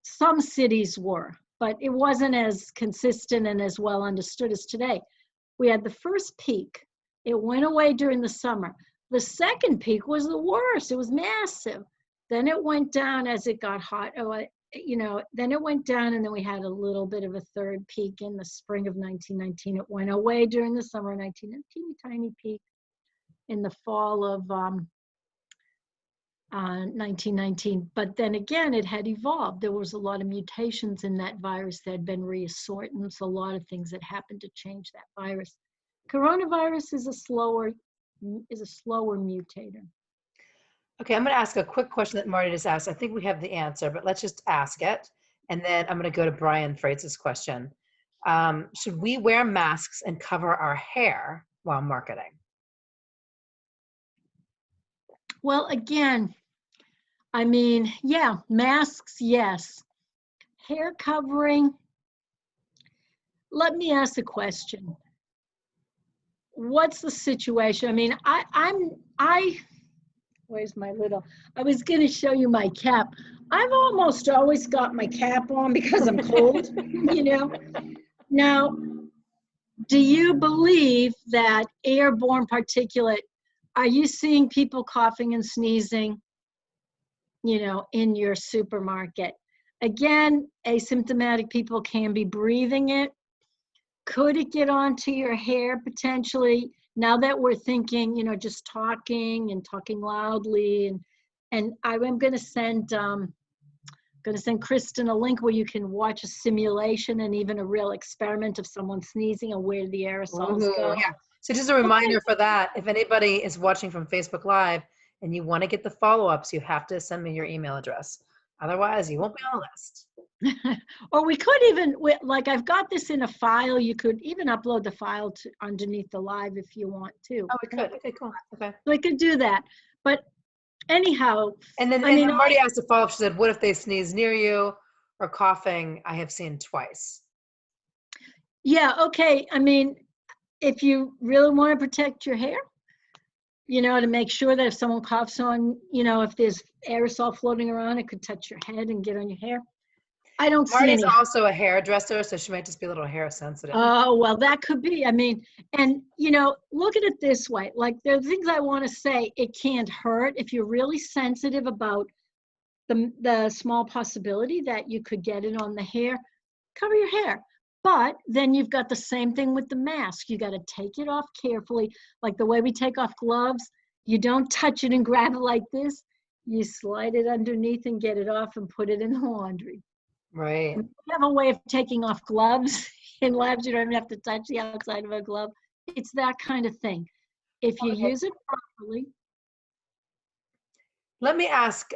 [SPEAKER 1] Some cities were, but it wasn't as consistent and as well understood as today. We had the first peak. It went away during the summer. The second peak was the worst. It was massive. Then it went down as it got hot. You know, then it went down, and then we had a little bit of a third peak in the spring of 1919. It went away during the summer of 1919, tiny peak in the fall of 1919. But then again, it had evolved. There was a lot of mutations in that virus that had been reassortants, a lot of things that happened to change that virus. Coronavirus is a slower mutator.
[SPEAKER 2] Okay, I'm going to ask a quick question that Marty just asked. I think we have the answer, but let's just ask it. And then I'm going to go to Brian Freitz's question. Should we wear masks and cover our hair while marketing?
[SPEAKER 1] Well, again, I mean, yeah, masks, yes. Hair covering, let me ask a question. What's the situation? I mean, where's my little, I was going to show you my cap. I've almost always got my cap on because I'm cold, you know. Now, Do you believe that airborne particulate, are you seeing people coughing and sneezing, in your supermarket? Again, asymptomatic people can be breathing it. Could it get onto your hair potentially? Now that we're thinking, just talking and talking loudly, and I'm going to send Kristen a link where you can watch a simulation and even a real experiment of someone sneezing and where the aerosols go.
[SPEAKER 2] Yeah. So just a reminder for that, if anybody is watching from Facebook Live and you want to get the follow-ups, you have to send me your email address. Otherwise, you won't be on the list.
[SPEAKER 1] Or we could even, like I've got this in a file, you could even upload the file to underneath the live if you want to.
[SPEAKER 2] Oh, we could. Okay, cool. Okay.
[SPEAKER 1] So I could do that. But anyhow,
[SPEAKER 2] and then Marty asked a follow-up. She said, what if they sneeze near you or coughing? I have seen twice.
[SPEAKER 1] Yeah, okay. I mean, if you really want to protect your hair, to make sure that if someone coughs on, if there's aerosol floating around, it could touch your head and get on your hair. I don't see any.
[SPEAKER 2] Marty's also a hairdresser, so she might just be a little hair sensitive.
[SPEAKER 1] Oh, well, that could be. I mean, and, look at it this way. Like, there are things I want to say. It can't hurt if you're really sensitive about the small possibility that you could get it on the hair. Cover your hair. But then you've got the same thing with the mask. You got to take it off carefully. Like the way we take off gloves, you don't touch it and grab it like this. You slide it underneath and get it off and put it in the laundry.
[SPEAKER 2] Right.
[SPEAKER 1] We have a way of taking off gloves in labs. You don't even have to touch the outside of a glove. It's that kind of thing. If you use it properly.
[SPEAKER 2] Let me ask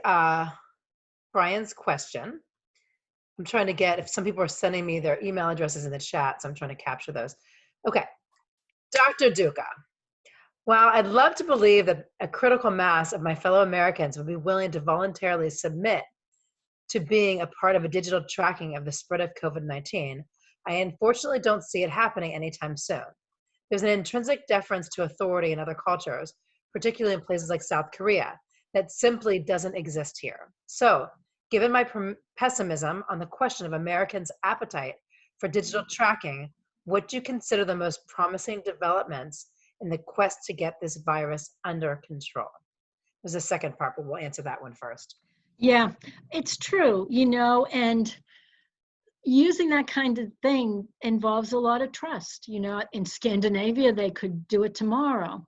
[SPEAKER 2] Brian's question. I'm trying to get, if some people are sending me their email addresses in the chat, so I'm trying to capture those. Okay. Dr. Duca. Well, I'd love to believe that a critical mass of my fellow Americans would be willing to voluntarily submit to being a part of a digital tracking of the spread of COVID-19. I unfortunately don't see it happening anytime soon. There's an intrinsic deference to authority in other cultures, particularly in places like South Korea, that simply doesn't exist here. So, given my pessimism on the question of Americans' appetite for digital tracking, what do you consider the most promising developments in the quest to get this virus under control? There's a second part, but we'll answer that one first.
[SPEAKER 1] Yeah, it's true, and using that kind of thing involves a lot of trust. In Scandinavia, they could do it tomorrow.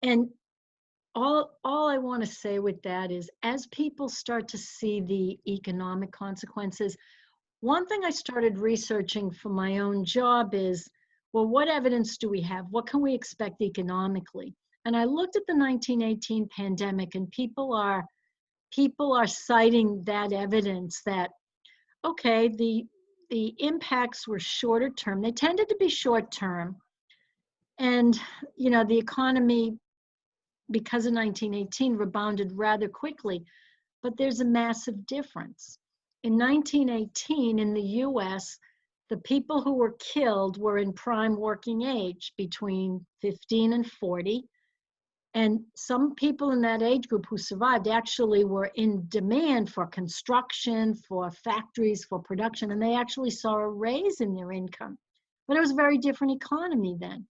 [SPEAKER 1] And all I want to say with that is, as people start to see the economic consequences, one thing I started researching for my own job is, well, what evidence do we have? What can we expect economically? And I looked at the 1918 pandemic, and people are citing that evidence that, okay, the impacts were shorter term. They tended to be short term. And, the economy, because of 1918, rebounded rather quickly. But there's a massive difference. In 1918, in the US, the people who were killed were in prime working age, between 15 and 40. And some people in that age group who survived actually were in demand for construction, for factories, for production, and they actually saw a raise in their income. But it was a very different economy then.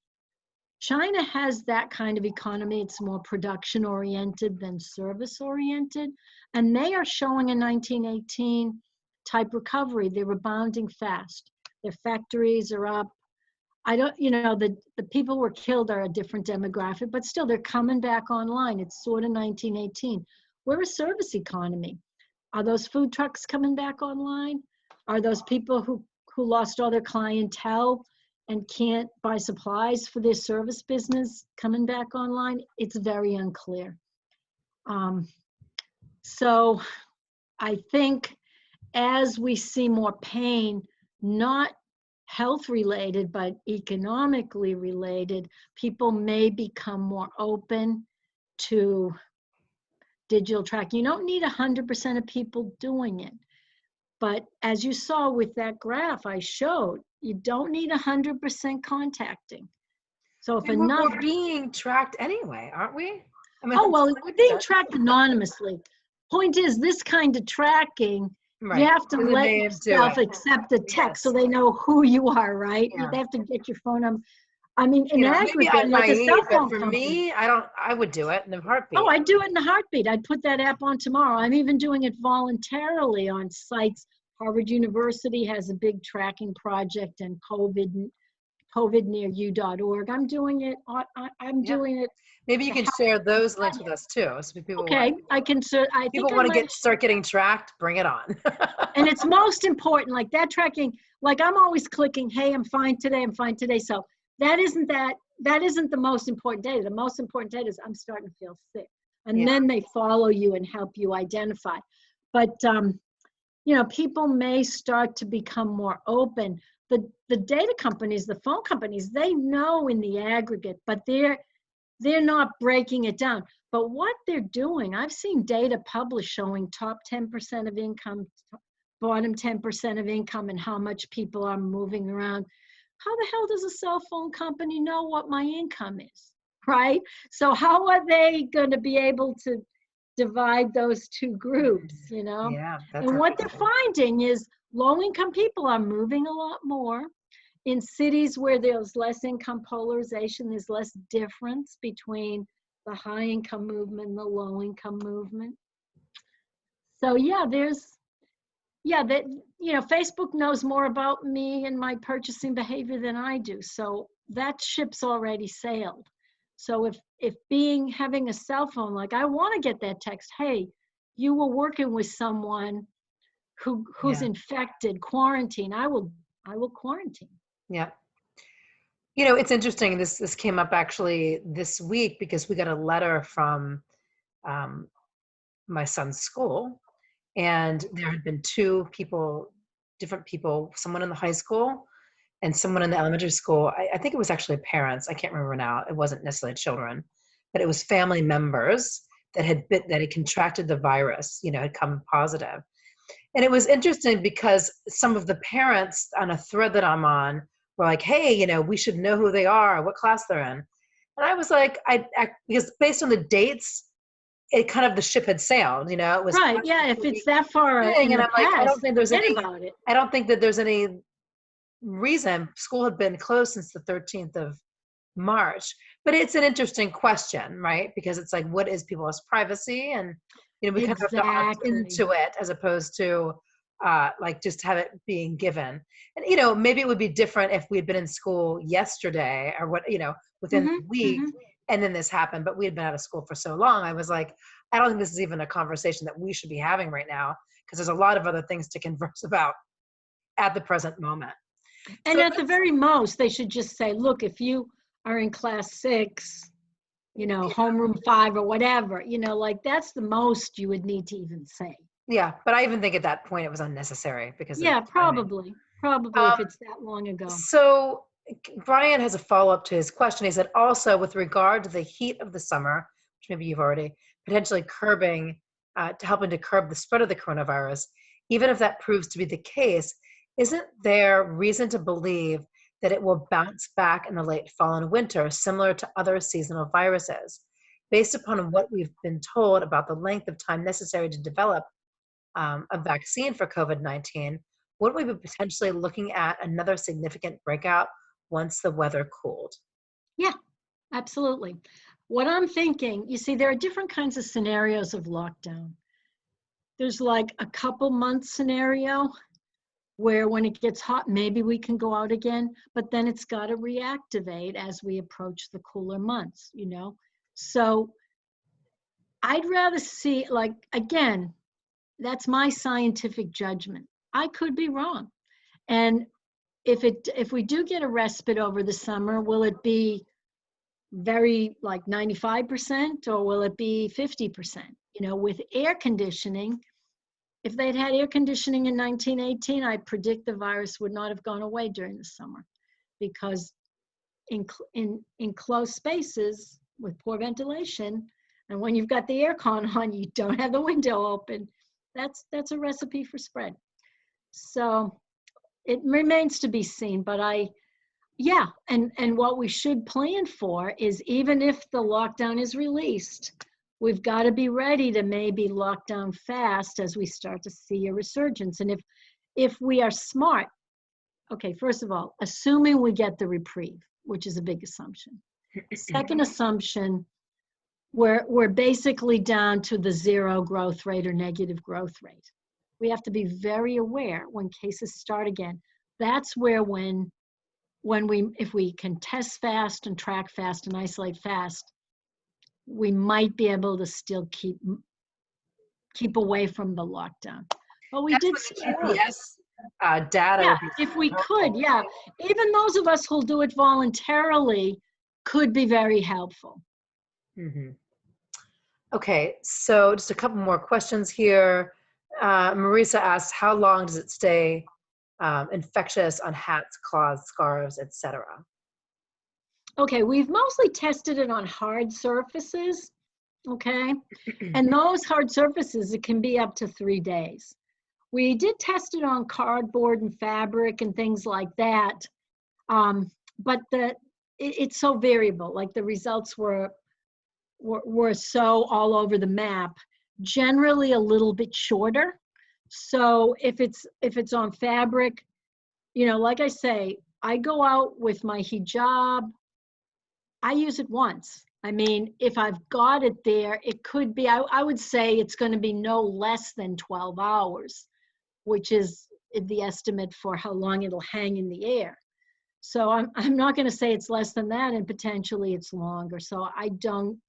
[SPEAKER 1] China has that kind of economy. It's more production-oriented than service-oriented. And they are showing a 1918 type recovery. They're rebounding fast. Their factories are up. The people who were killed are a different demographic, but still they're coming back online. It's sort of 1918. We're a service economy. Are those food trucks coming back online? Are those people who lost all their clientele and can't buy supplies for their service business coming back online? It's very unclear. So I think as we see more pain, not health related, but economically related, people may become more open to digital tracking. You don't need 100% of people doing it. But as you saw with that graph I showed, you don't need 100% contacting. So if enough—
[SPEAKER 2] We're being tracked anyway, aren't we?
[SPEAKER 1] Oh, well, we're being tracked anonymously. Point is, this kind of tracking You
[SPEAKER 2] Right.
[SPEAKER 1] have to
[SPEAKER 2] Do the
[SPEAKER 1] let
[SPEAKER 2] name, do
[SPEAKER 1] yourself
[SPEAKER 2] it.
[SPEAKER 1] accept the text so
[SPEAKER 2] Yes.
[SPEAKER 1] they know who you are, right?
[SPEAKER 2] Yeah.
[SPEAKER 1] They have to get your phone number. I mean, in
[SPEAKER 2] Maybe I'm
[SPEAKER 1] aggregate, like a cell
[SPEAKER 2] naive, but
[SPEAKER 1] phone
[SPEAKER 2] for
[SPEAKER 1] company.
[SPEAKER 2] me, I would do it in a
[SPEAKER 1] Oh,
[SPEAKER 2] heartbeat.
[SPEAKER 1] I'd do it in a heartbeat. I'd put that app on tomorrow. I'm even doing it voluntarily on sites. Harvard University has a big tracking project, and covidnearyou.org. I'm doing it. I'm
[SPEAKER 2] Yeah.
[SPEAKER 1] doing it
[SPEAKER 2] Maybe you
[SPEAKER 1] to
[SPEAKER 2] can
[SPEAKER 1] help
[SPEAKER 2] share those links with
[SPEAKER 1] everybody.
[SPEAKER 2] us too. So
[SPEAKER 1] Okay, I can. I think
[SPEAKER 2] people
[SPEAKER 1] I
[SPEAKER 2] want to
[SPEAKER 1] might.
[SPEAKER 2] start getting tracked, bring it on.
[SPEAKER 1] And it's most important, like that tracking. Like I'm always clicking, "Hey, I'm fine today. I'm fine today." So that isn't the most important data. The most important data is I'm starting to feel sick, and
[SPEAKER 2] Yeah.
[SPEAKER 1] then they follow you and help you identify. But people may start to become more open. The data companies, the phone companies, they know in the aggregate, but they're not breaking it down. But what they're doing, I've seen data published showing top 10% of income, bottom 10% of income, and how much people are moving around. How the hell does a cell phone company know what my income is, right? So how are they going to be able to divide those two groups,
[SPEAKER 2] Yeah, that's
[SPEAKER 1] And what they're
[SPEAKER 2] interesting.
[SPEAKER 1] finding is low-income people are moving a lot more. In cities where there's less income polarization, there's less difference between the high-income movement and the low-income movement. So Facebook knows more about me and my purchasing behavior than I do. So that ship's already sailed. So if having a cell phone, like I want to get that text, hey, you were working with someone who's
[SPEAKER 2] Yeah.
[SPEAKER 1] infected, quarantine, I will quarantine.
[SPEAKER 2] Yeah. It's interesting. This came up actually this week because we got a letter from um, my son's school, and there had been two people, different people, someone in the high school and someone in the elementary school. I think it was actually parents. I can't remember now. It wasn't necessarily children, but it was family members that had contracted the virus. Had come positive. And it was interesting because some of the parents on a thread that I'm on were like, hey, we should know who they are, what class they're in. And I was like, because based on the dates, it kind of, the ship had sailed, it was
[SPEAKER 1] Right. Yeah. If it's that far
[SPEAKER 2] thing.
[SPEAKER 1] in
[SPEAKER 2] And
[SPEAKER 1] the
[SPEAKER 2] I'm like,
[SPEAKER 1] past, forget about it.
[SPEAKER 2] I don't think that there's any reason. School had been closed since the 13th of March. But it's an interesting question, right? Because it's like, what is people's privacy? And, we kind of have to opt
[SPEAKER 1] Exactly.
[SPEAKER 2] into it as opposed to like just have it being given. And, maybe it would be different if we had been in school yesterday or within
[SPEAKER 1] Mm-hmm,
[SPEAKER 2] the week,
[SPEAKER 1] mm-hmm.
[SPEAKER 2] and then this happened, but we had been out of school for so long. I was like, I don't think this is even a conversation that we should be having right now, because there's a lot of other things to converse about at the present moment.
[SPEAKER 1] And
[SPEAKER 2] So
[SPEAKER 1] at the very most, they should just say, look, if you are in class 6, homeroom 5 or whatever, like that's the most you would need to even say.
[SPEAKER 2] yeah, but I even think at that point it was unnecessary because of
[SPEAKER 1] Yeah,
[SPEAKER 2] the timing.
[SPEAKER 1] probably if
[SPEAKER 2] Um,
[SPEAKER 1] it's that long ago.
[SPEAKER 2] so Brian has a follow-up to his question. He said, also with regard to the heat of the summer, which maybe you've already potentially helping to curb the spread of the coronavirus, even if that proves to be the case, isn't there reason to believe that it will bounce back in the late fall and winter, similar to other seasonal viruses? Based upon what we've been told about the length of time necessary to develop a vaccine for COVID-19, would we be potentially looking at another significant breakout once the weather cooled?
[SPEAKER 1] Yeah, absolutely. What I'm thinking, you see, there are different kinds of scenarios of lockdown. There's like a couple months scenario where when it gets hot, maybe we can go out again, but then it's got to reactivate as we approach the cooler months, So I'd rather see, like, again, that's my scientific judgment. I could be wrong. And if we do get a respite over the summer, will it be very like 95% or will it be 50%? With air conditioning, if they'd had air conditioning in 1918, I predict the virus would not have gone away during the summer, because in closed spaces with poor ventilation, and when you've got the air con on, you don't have the window open. That's a recipe for spread. So it remains to be seen, but and what we should plan for is, even if the lockdown is released, we've got to be ready to maybe lock down fast as we start to see a resurgence. And if we are smart, okay, first of all, assuming we get the reprieve, which is a big assumption. Second assumption, we're basically down to the 0 growth rate or negative growth rate. We have to be very aware when cases start again. That's where if we can test fast and track fast and isolate fast, we might be able to still keep away from the lockdown. But we
[SPEAKER 2] That's
[SPEAKER 1] did
[SPEAKER 2] when
[SPEAKER 1] some
[SPEAKER 2] the
[SPEAKER 1] work.
[SPEAKER 2] GPS data
[SPEAKER 1] Yeah,
[SPEAKER 2] would be
[SPEAKER 1] if we
[SPEAKER 2] helpful.
[SPEAKER 1] could, yeah. Even those of us who'll do it voluntarily could be very helpful.
[SPEAKER 2] Mm-hmm. Okay, so just a couple more questions here. Marisa asks, how long does it stay infectious on hats, cloths, scarves, etc.?
[SPEAKER 1] Okay, we've mostly tested it on hard surfaces, okay? And those hard surfaces, it can be up to 3 days. We did test it on cardboard and fabric and things like that, but it's so variable. Like the results were so all over the map. Generally, a little bit shorter. So if it's on fabric, like I say, I go out with my hijab. I use it once. I mean, if I've got it there, it could be, I would say it's going to be no less than 12 hours, which is the estimate for how long it'll hang in the air. So I'm not going to say it's less than that, and potentially it's longer. So I don't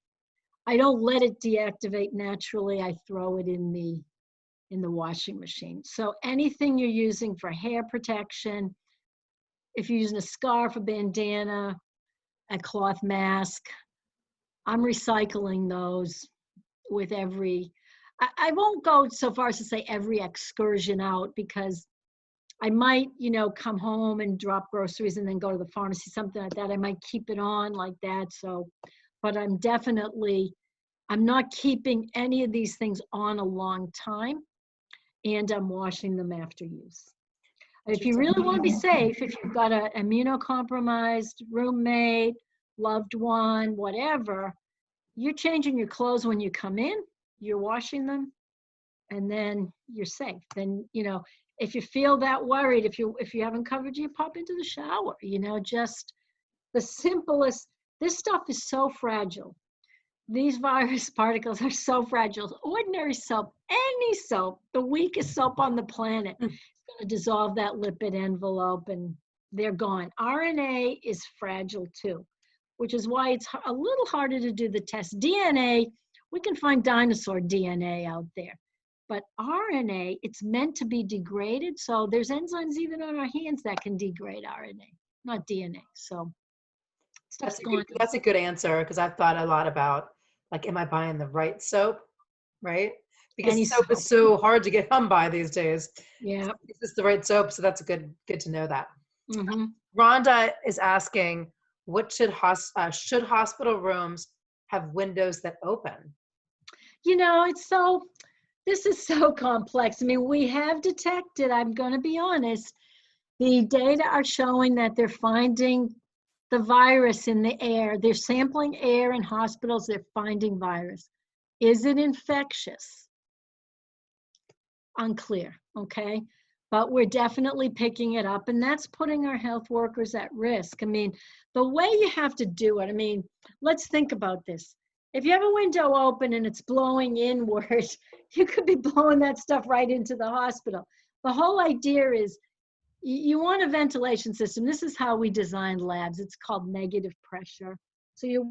[SPEAKER 1] let it deactivate naturally. I throw it in the washing machine. So anything you're using for hair protection, if you're using a scarf, a bandana, a cloth mask, I'm recycling those with I won't go so far as to say every excursion out, because I might, come home and drop groceries and then go to the pharmacy, something like that. I might keep it on like that. So, but I'm not keeping any of these things on a long time, and I'm washing them after use. If you really want to be safe, if you've got an immunocompromised roommate, loved one, whatever, you're changing your clothes when you come in, you're washing them, and then you're safe. Then, if you feel that worried, if you haven't covered you, pop into the shower, just the simplest. This stuff is so fragile. These virus particles are so fragile. Ordinary soap, any soap, the weakest soap on the planet, is going to dissolve that lipid envelope and they're gone. RNA is fragile too, which is why it's a little harder to do the test. DNA, we can find dinosaur DNA out there. But RNA, it's meant to be degraded. So there's enzymes even on our hands that can degrade RNA, not DNA. So stuff's gone.
[SPEAKER 2] That's a good answer, because I've thought a lot about, like, am I buying the right soap, right? Because
[SPEAKER 1] Any
[SPEAKER 2] soap is
[SPEAKER 1] soap.
[SPEAKER 2] so hard to get come by these days.
[SPEAKER 1] Yeah.
[SPEAKER 2] Is this the right soap? So that's good to know that.
[SPEAKER 1] Mm-hmm.
[SPEAKER 2] Rhonda is asking, what should hospital rooms have windows that open?
[SPEAKER 1] This is so complex. I mean, we have detected, I'm going to be honest, the data are showing that they're finding the virus in the air. They're sampling air in hospitals, they're finding virus. Is it infectious? Unclear, okay? But we're definitely picking it up, and that's putting our health workers at risk. I mean, the way you have to do it, let's think about this. If you have a window open and it's blowing inward, you could be blowing that stuff right into the hospital. The whole idea is you want a ventilation system. This is how we designed labs. It's called negative pressure. So you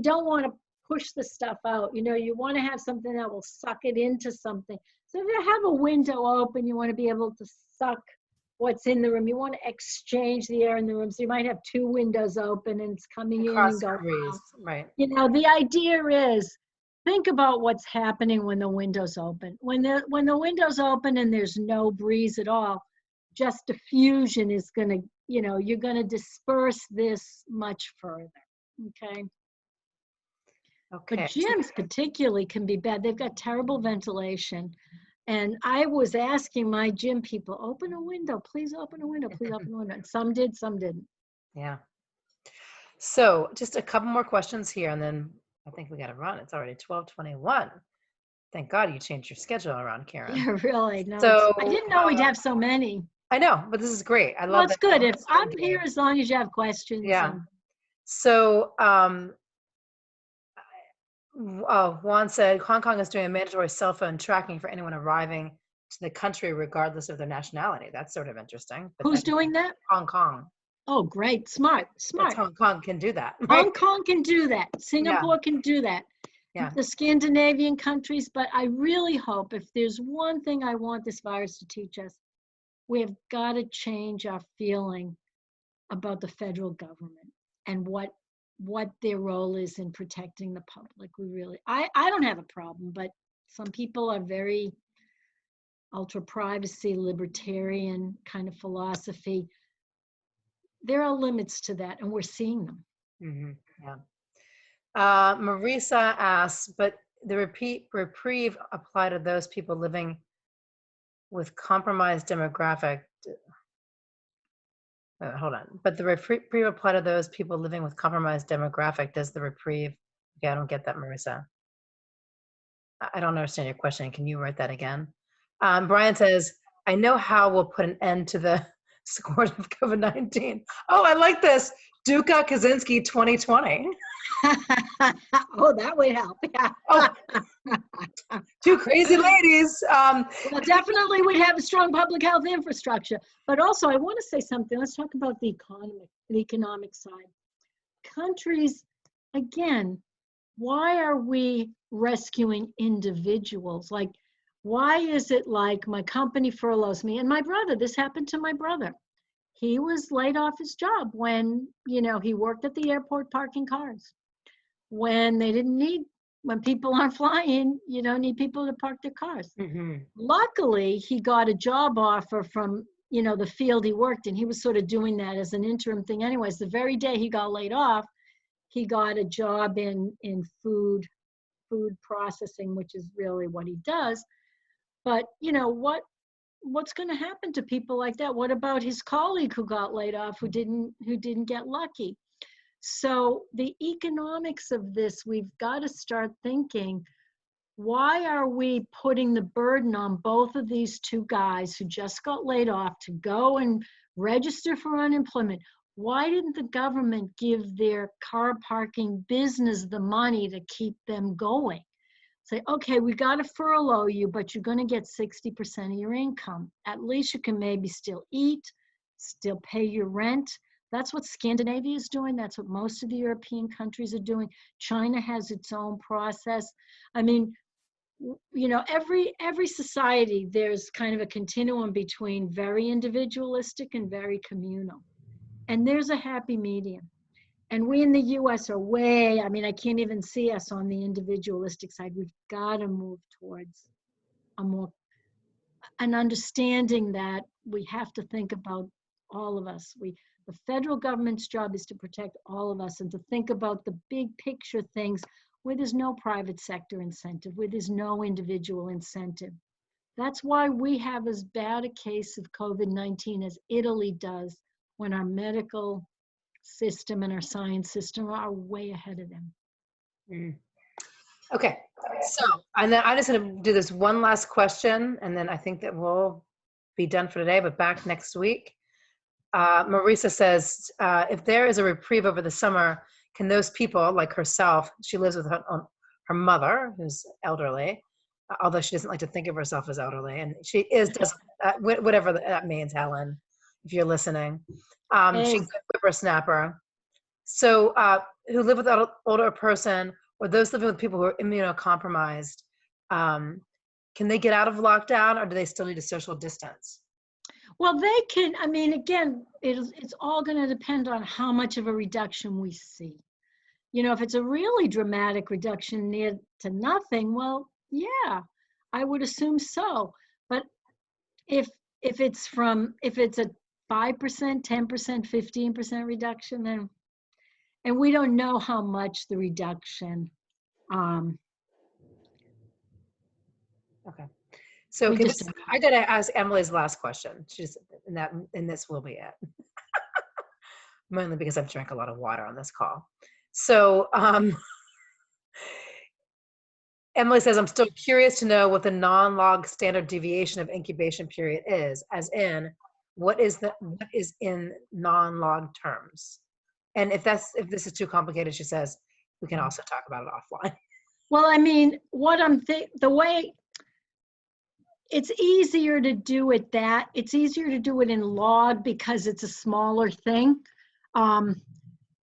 [SPEAKER 1] don't want to push the stuff out. You want to have something that will suck it into something. So if you have a window open, you want to be able to suck what's in the room. You want to exchange the air in the room. So you might have 2 windows open and it's coming in and going out.
[SPEAKER 2] Right.
[SPEAKER 1] The idea is, think about what's happening when the window's open. When the window's open and there's no breeze at all, just diffusion is going to, you're going to disperse this much further, okay? But gyms particularly can be bad. They've got terrible ventilation. And I was asking my gym people, open a window, please open a window, please open a window. And some did, some didn't.
[SPEAKER 2] Yeah. So just a couple more questions here, and then I think we got to run. It's already 12:21. Thank God you changed your schedule around, Karen.
[SPEAKER 1] Yeah, really. No,
[SPEAKER 2] So
[SPEAKER 1] I didn't know we'd have so many.
[SPEAKER 2] I know, but this is great. I
[SPEAKER 1] Well,
[SPEAKER 2] love
[SPEAKER 1] it's
[SPEAKER 2] that.
[SPEAKER 1] good. If I'm here as long as you have questions.
[SPEAKER 2] Yeah.
[SPEAKER 1] And
[SPEAKER 2] So Juan said Hong Kong is doing a mandatory cell phone tracking for anyone arriving to the country, regardless of their nationality. That's sort of interesting. But
[SPEAKER 1] who's doing that?
[SPEAKER 2] Hong Kong.
[SPEAKER 1] Oh, great. Smart.
[SPEAKER 2] That's Hong Kong can do that. Right?
[SPEAKER 1] Hong Kong can do that. Singapore can do that.
[SPEAKER 2] Yeah.
[SPEAKER 1] The Scandinavian countries. But I really hope, if there's one thing I want this virus to teach us, we have got to change our feeling about the federal government and what their role is in protecting the public. I don't have a problem, but some people are very ultra privacy, libertarian kind of philosophy. There are limits to that, and we're seeing them.
[SPEAKER 2] Mm-hmm. Yeah. Marisa asks, but the reprieve apply to those people living with compromised demographic. Hold on. But the reprieve apply to those people living with compromised demographic. Does the reprieve? Okay, I don't get that, Marisa. I don't understand your question. Can you write that again? Brian says, I know how we'll put an end to the scourge of COVID-19. Oh, I like this. Duca Kaczynski 2020.
[SPEAKER 1] Oh, that would help. Yeah.
[SPEAKER 2] Oh, two crazy ladies.
[SPEAKER 1] Well, definitely we'd have a strong public health infrastructure. But also, I want to say something. Let's talk about the economic side. Countries, again, why are we rescuing individuals? Like, why is it like my company furloughs me? And my brother, this happened to my brother. He was laid off his job when, he worked at the airport parking cars. When people aren't flying, you don't need people to park their cars.
[SPEAKER 2] Mm-hmm.
[SPEAKER 1] Luckily, he got a job offer from, the field he worked in. He was sort of doing that as an interim thing anyways. The very day he got laid off, he got a job in food processing, which is really what he does. But, what's going to happen to people like that? What about his colleague who got laid off, who didn't get lucky? So the economics of this, we've got to start thinking, why are we putting the burden on both of these two guys who just got laid off to go and register for unemployment? Why didn't the government give their car parking business the money to keep them going? Say, okay, we got to furlough you, but you're going to get 60% of your income. At least you can maybe still eat, still pay your rent. That's what Scandinavia is doing. That's what most of the European countries are doing. China has its own process. I mean, every society, there's kind of a continuum between very individualistic and very communal. And there's a happy medium. And we in the US are I can't even see us on the individualistic side. We've got to move towards an understanding that we have to think about all of us. The federal government's job is to protect all of us and to think about the big picture things where there's no private sector incentive, where there's no individual incentive. That's why we have as bad a case of COVID-19 as Italy does, when our medical system and our science system are way ahead of them.
[SPEAKER 2] Mm. Okay, so and then I'm just going to do this one last question, and then I think that we'll be done for today, but back next week. Marisa says, if there is a reprieve over the summer, can those people like herself, she lives with her mother, who's elderly, although she doesn't like to think of herself as elderly, and she does whatever that means, Helen, if you're listening. She's a whippersnapper. So who live with an older person, or those living with people who are immunocompromised, can they get out of lockdown, or do they still need a social distance?
[SPEAKER 1] Well, they can. I mean, again, it's all going to depend on how much of a reduction we see. If it's a really dramatic reduction near to nothing, well, yeah, I would assume so. But if it's a 5%, 10%, 15% reduction, then, and we don't know how much the reduction.
[SPEAKER 2] Okay. So I got to ask Emily's last question. And this will be it. Mainly because I've drank a lot of water on this call. So Emily says, I'm still curious to know what the non-log standard deviation of incubation period is, as in what is in non-log terms? And if this is too complicated, she says, we can also talk about it offline.
[SPEAKER 1] Well, I mean, the way it's easier to do it it's easier to do it in log because it's a smaller thing.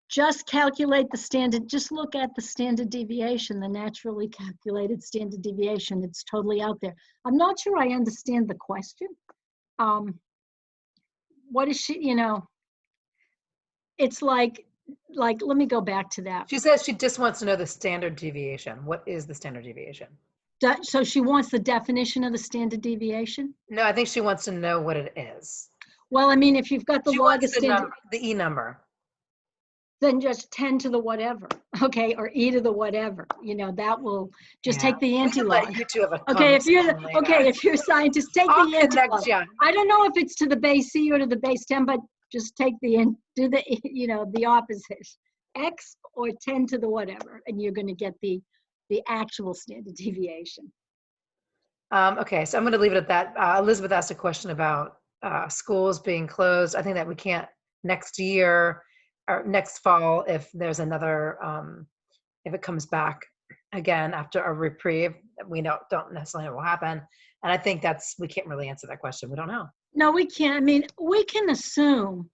[SPEAKER 1] Just calculate the standard, just look at the standard deviation, the naturally calculated standard deviation. It's totally out there. I'm not sure I understand the question. What is she, it's like, let me go back to that.
[SPEAKER 2] She says she just wants to know the standard deviation. What is the standard deviation?
[SPEAKER 1] So she wants the definition of the standard deviation?
[SPEAKER 2] No, I think she wants to know what it is.
[SPEAKER 1] Well, I mean, if you've got the log of standard,
[SPEAKER 2] the E number.
[SPEAKER 1] then just 10 to the whatever, okay, or e to the whatever, that will just take the anti-log. Okay, if you're a scientist, take the anti-log. I don't know if it's to the base C or to the base 10, but just take do the opposite, x or 10 to the whatever, and you're going to get the actual standard deviation.
[SPEAKER 2] Okay, so I'm going to leave it at that. Elizabeth asked a question about schools being closed. I think that we can't next year or next fall if there's another, if it comes back again after a reprieve. We don't necessarily know what will happen. And I think we can't really answer that question. We don't know.
[SPEAKER 1] No, we can't. I mean, we can assume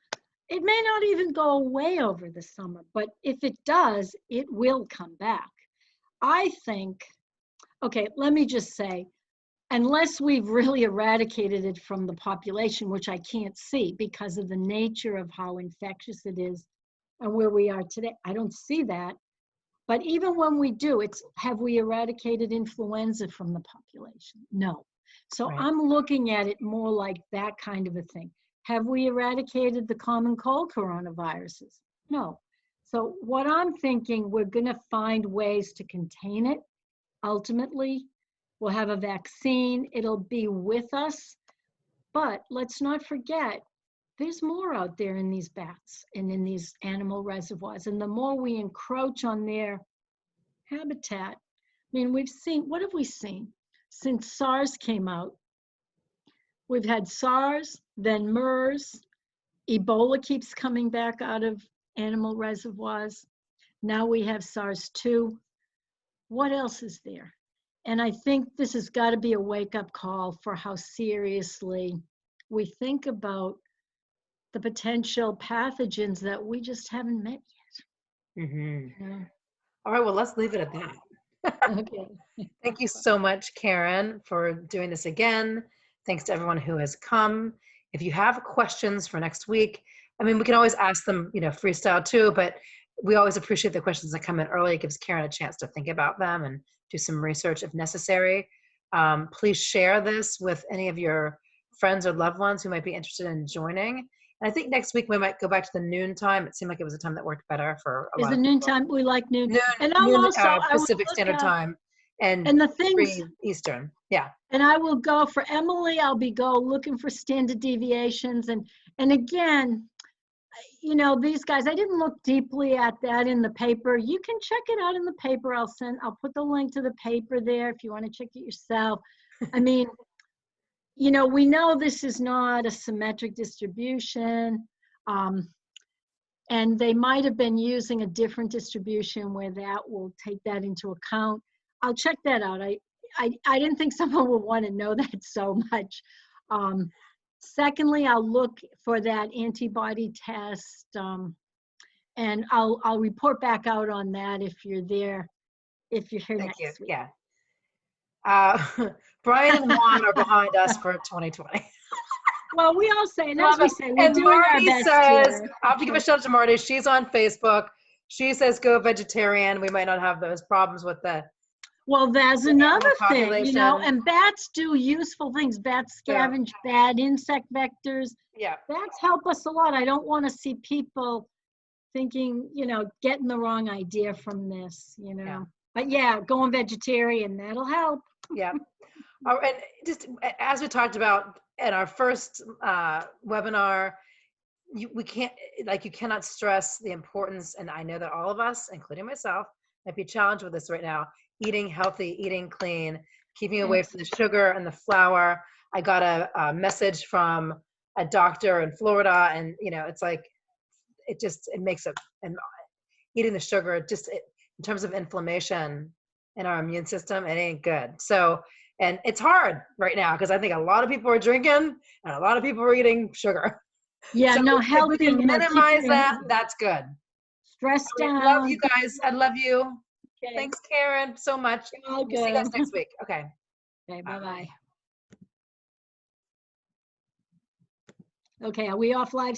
[SPEAKER 1] it may not even go away over the summer, but if it does, it will come back. I think, okay, let me just say, unless we've really eradicated it from the population, which I can't see because of the nature of how infectious it is and where we are today, I don't see that. But even when we do, have we eradicated influenza from the population? No. So right. I'm looking at it more like that kind of a thing. Have we eradicated the common cold coronaviruses? No. So what I'm thinking, we're going to find ways to contain it. Ultimately, we'll have a vaccine. It'll be with us. But let's not forget, there's more out there in these bats and in these animal reservoirs. And the more we encroach on their habitat, I mean, what have we seen? Since SARS came out, we've had SARS, then MERS, Ebola keeps coming back out of animal reservoirs. Now we have SARS-2. What else is there? And I think this has got to be a wake-up call for how seriously we think about the potential pathogens that we just haven't met yet.
[SPEAKER 2] Mm-hmm. All right, well, let's leave it at that.
[SPEAKER 1] Okay.
[SPEAKER 2] Thank you so much, Karen, for doing this again. Thanks to everyone who has come. If you have questions for next week, I mean, we can always ask them, freestyle too, but we always appreciate the questions that come in early. It gives Karen a chance to think about them and do some research if necessary. Please share this with any of your friends or loved ones who might be interested in joining. And I think next week we might go back to the noon time. It seemed like it was a time that worked better for a lot of people.
[SPEAKER 1] Is the noon time? We like noon.
[SPEAKER 2] And I'll also Pacific Standard Time and
[SPEAKER 1] the things
[SPEAKER 2] Eastern. Yeah.
[SPEAKER 1] And I will go for Emily. I'll be looking for standard deviations. And again, these guys, I didn't look deeply at that in the paper. You can check it out in the paper. I'll put the link to the paper there if you want to check it yourself. I mean, we know this is not a symmetric distribution, and they might have been using a different distribution where that will take that into account. I'll check that out. I didn't think someone would want to know that so much. Secondly, I'll look for that antibody test, and I'll report back out on that if you're there, if you're here next week.
[SPEAKER 2] Yeah. Brian and Juan are behind us for 2020.
[SPEAKER 1] Well, we all say, and as we say, we're doing our best here.
[SPEAKER 2] I have to give a shout out to Marty. She's on Facebook. She says, go vegetarian. We might not have those problems with the
[SPEAKER 1] Well, that's another thing, and bats do useful things. Bats scavenge bad insect vectors.
[SPEAKER 2] Yeah.
[SPEAKER 1] Bats help us a lot. I don't want to see people thinking, getting the wrong idea from this,
[SPEAKER 2] Yeah.
[SPEAKER 1] But yeah, going vegetarian, that'll help.
[SPEAKER 2] Yeah. And just as we talked about in our first webinar, you cannot stress the importance, and I know that all of us, including myself, might be challenged with this right now. Eating healthy, eating clean, keeping away from the sugar and the flour. I got a message from a doctor in Florida, and it's like it makes it, and eating the sugar in terms of inflammation in our immune system, it ain't good. So, and it's hard right now because I think a lot of people are drinking and a lot of people are eating sugar.
[SPEAKER 1] Yeah,
[SPEAKER 2] So
[SPEAKER 1] no,
[SPEAKER 2] if we
[SPEAKER 1] healthy,
[SPEAKER 2] can minimize that, that's good.
[SPEAKER 1] Stress
[SPEAKER 2] I
[SPEAKER 1] down.
[SPEAKER 2] love you guys. I love you.
[SPEAKER 1] Okay.
[SPEAKER 2] Thanks, Karen, so much.
[SPEAKER 1] All
[SPEAKER 2] We'll see you guys
[SPEAKER 1] good.
[SPEAKER 2] next week. Okay.
[SPEAKER 1] Okay, bye-bye. Okay, are we off live?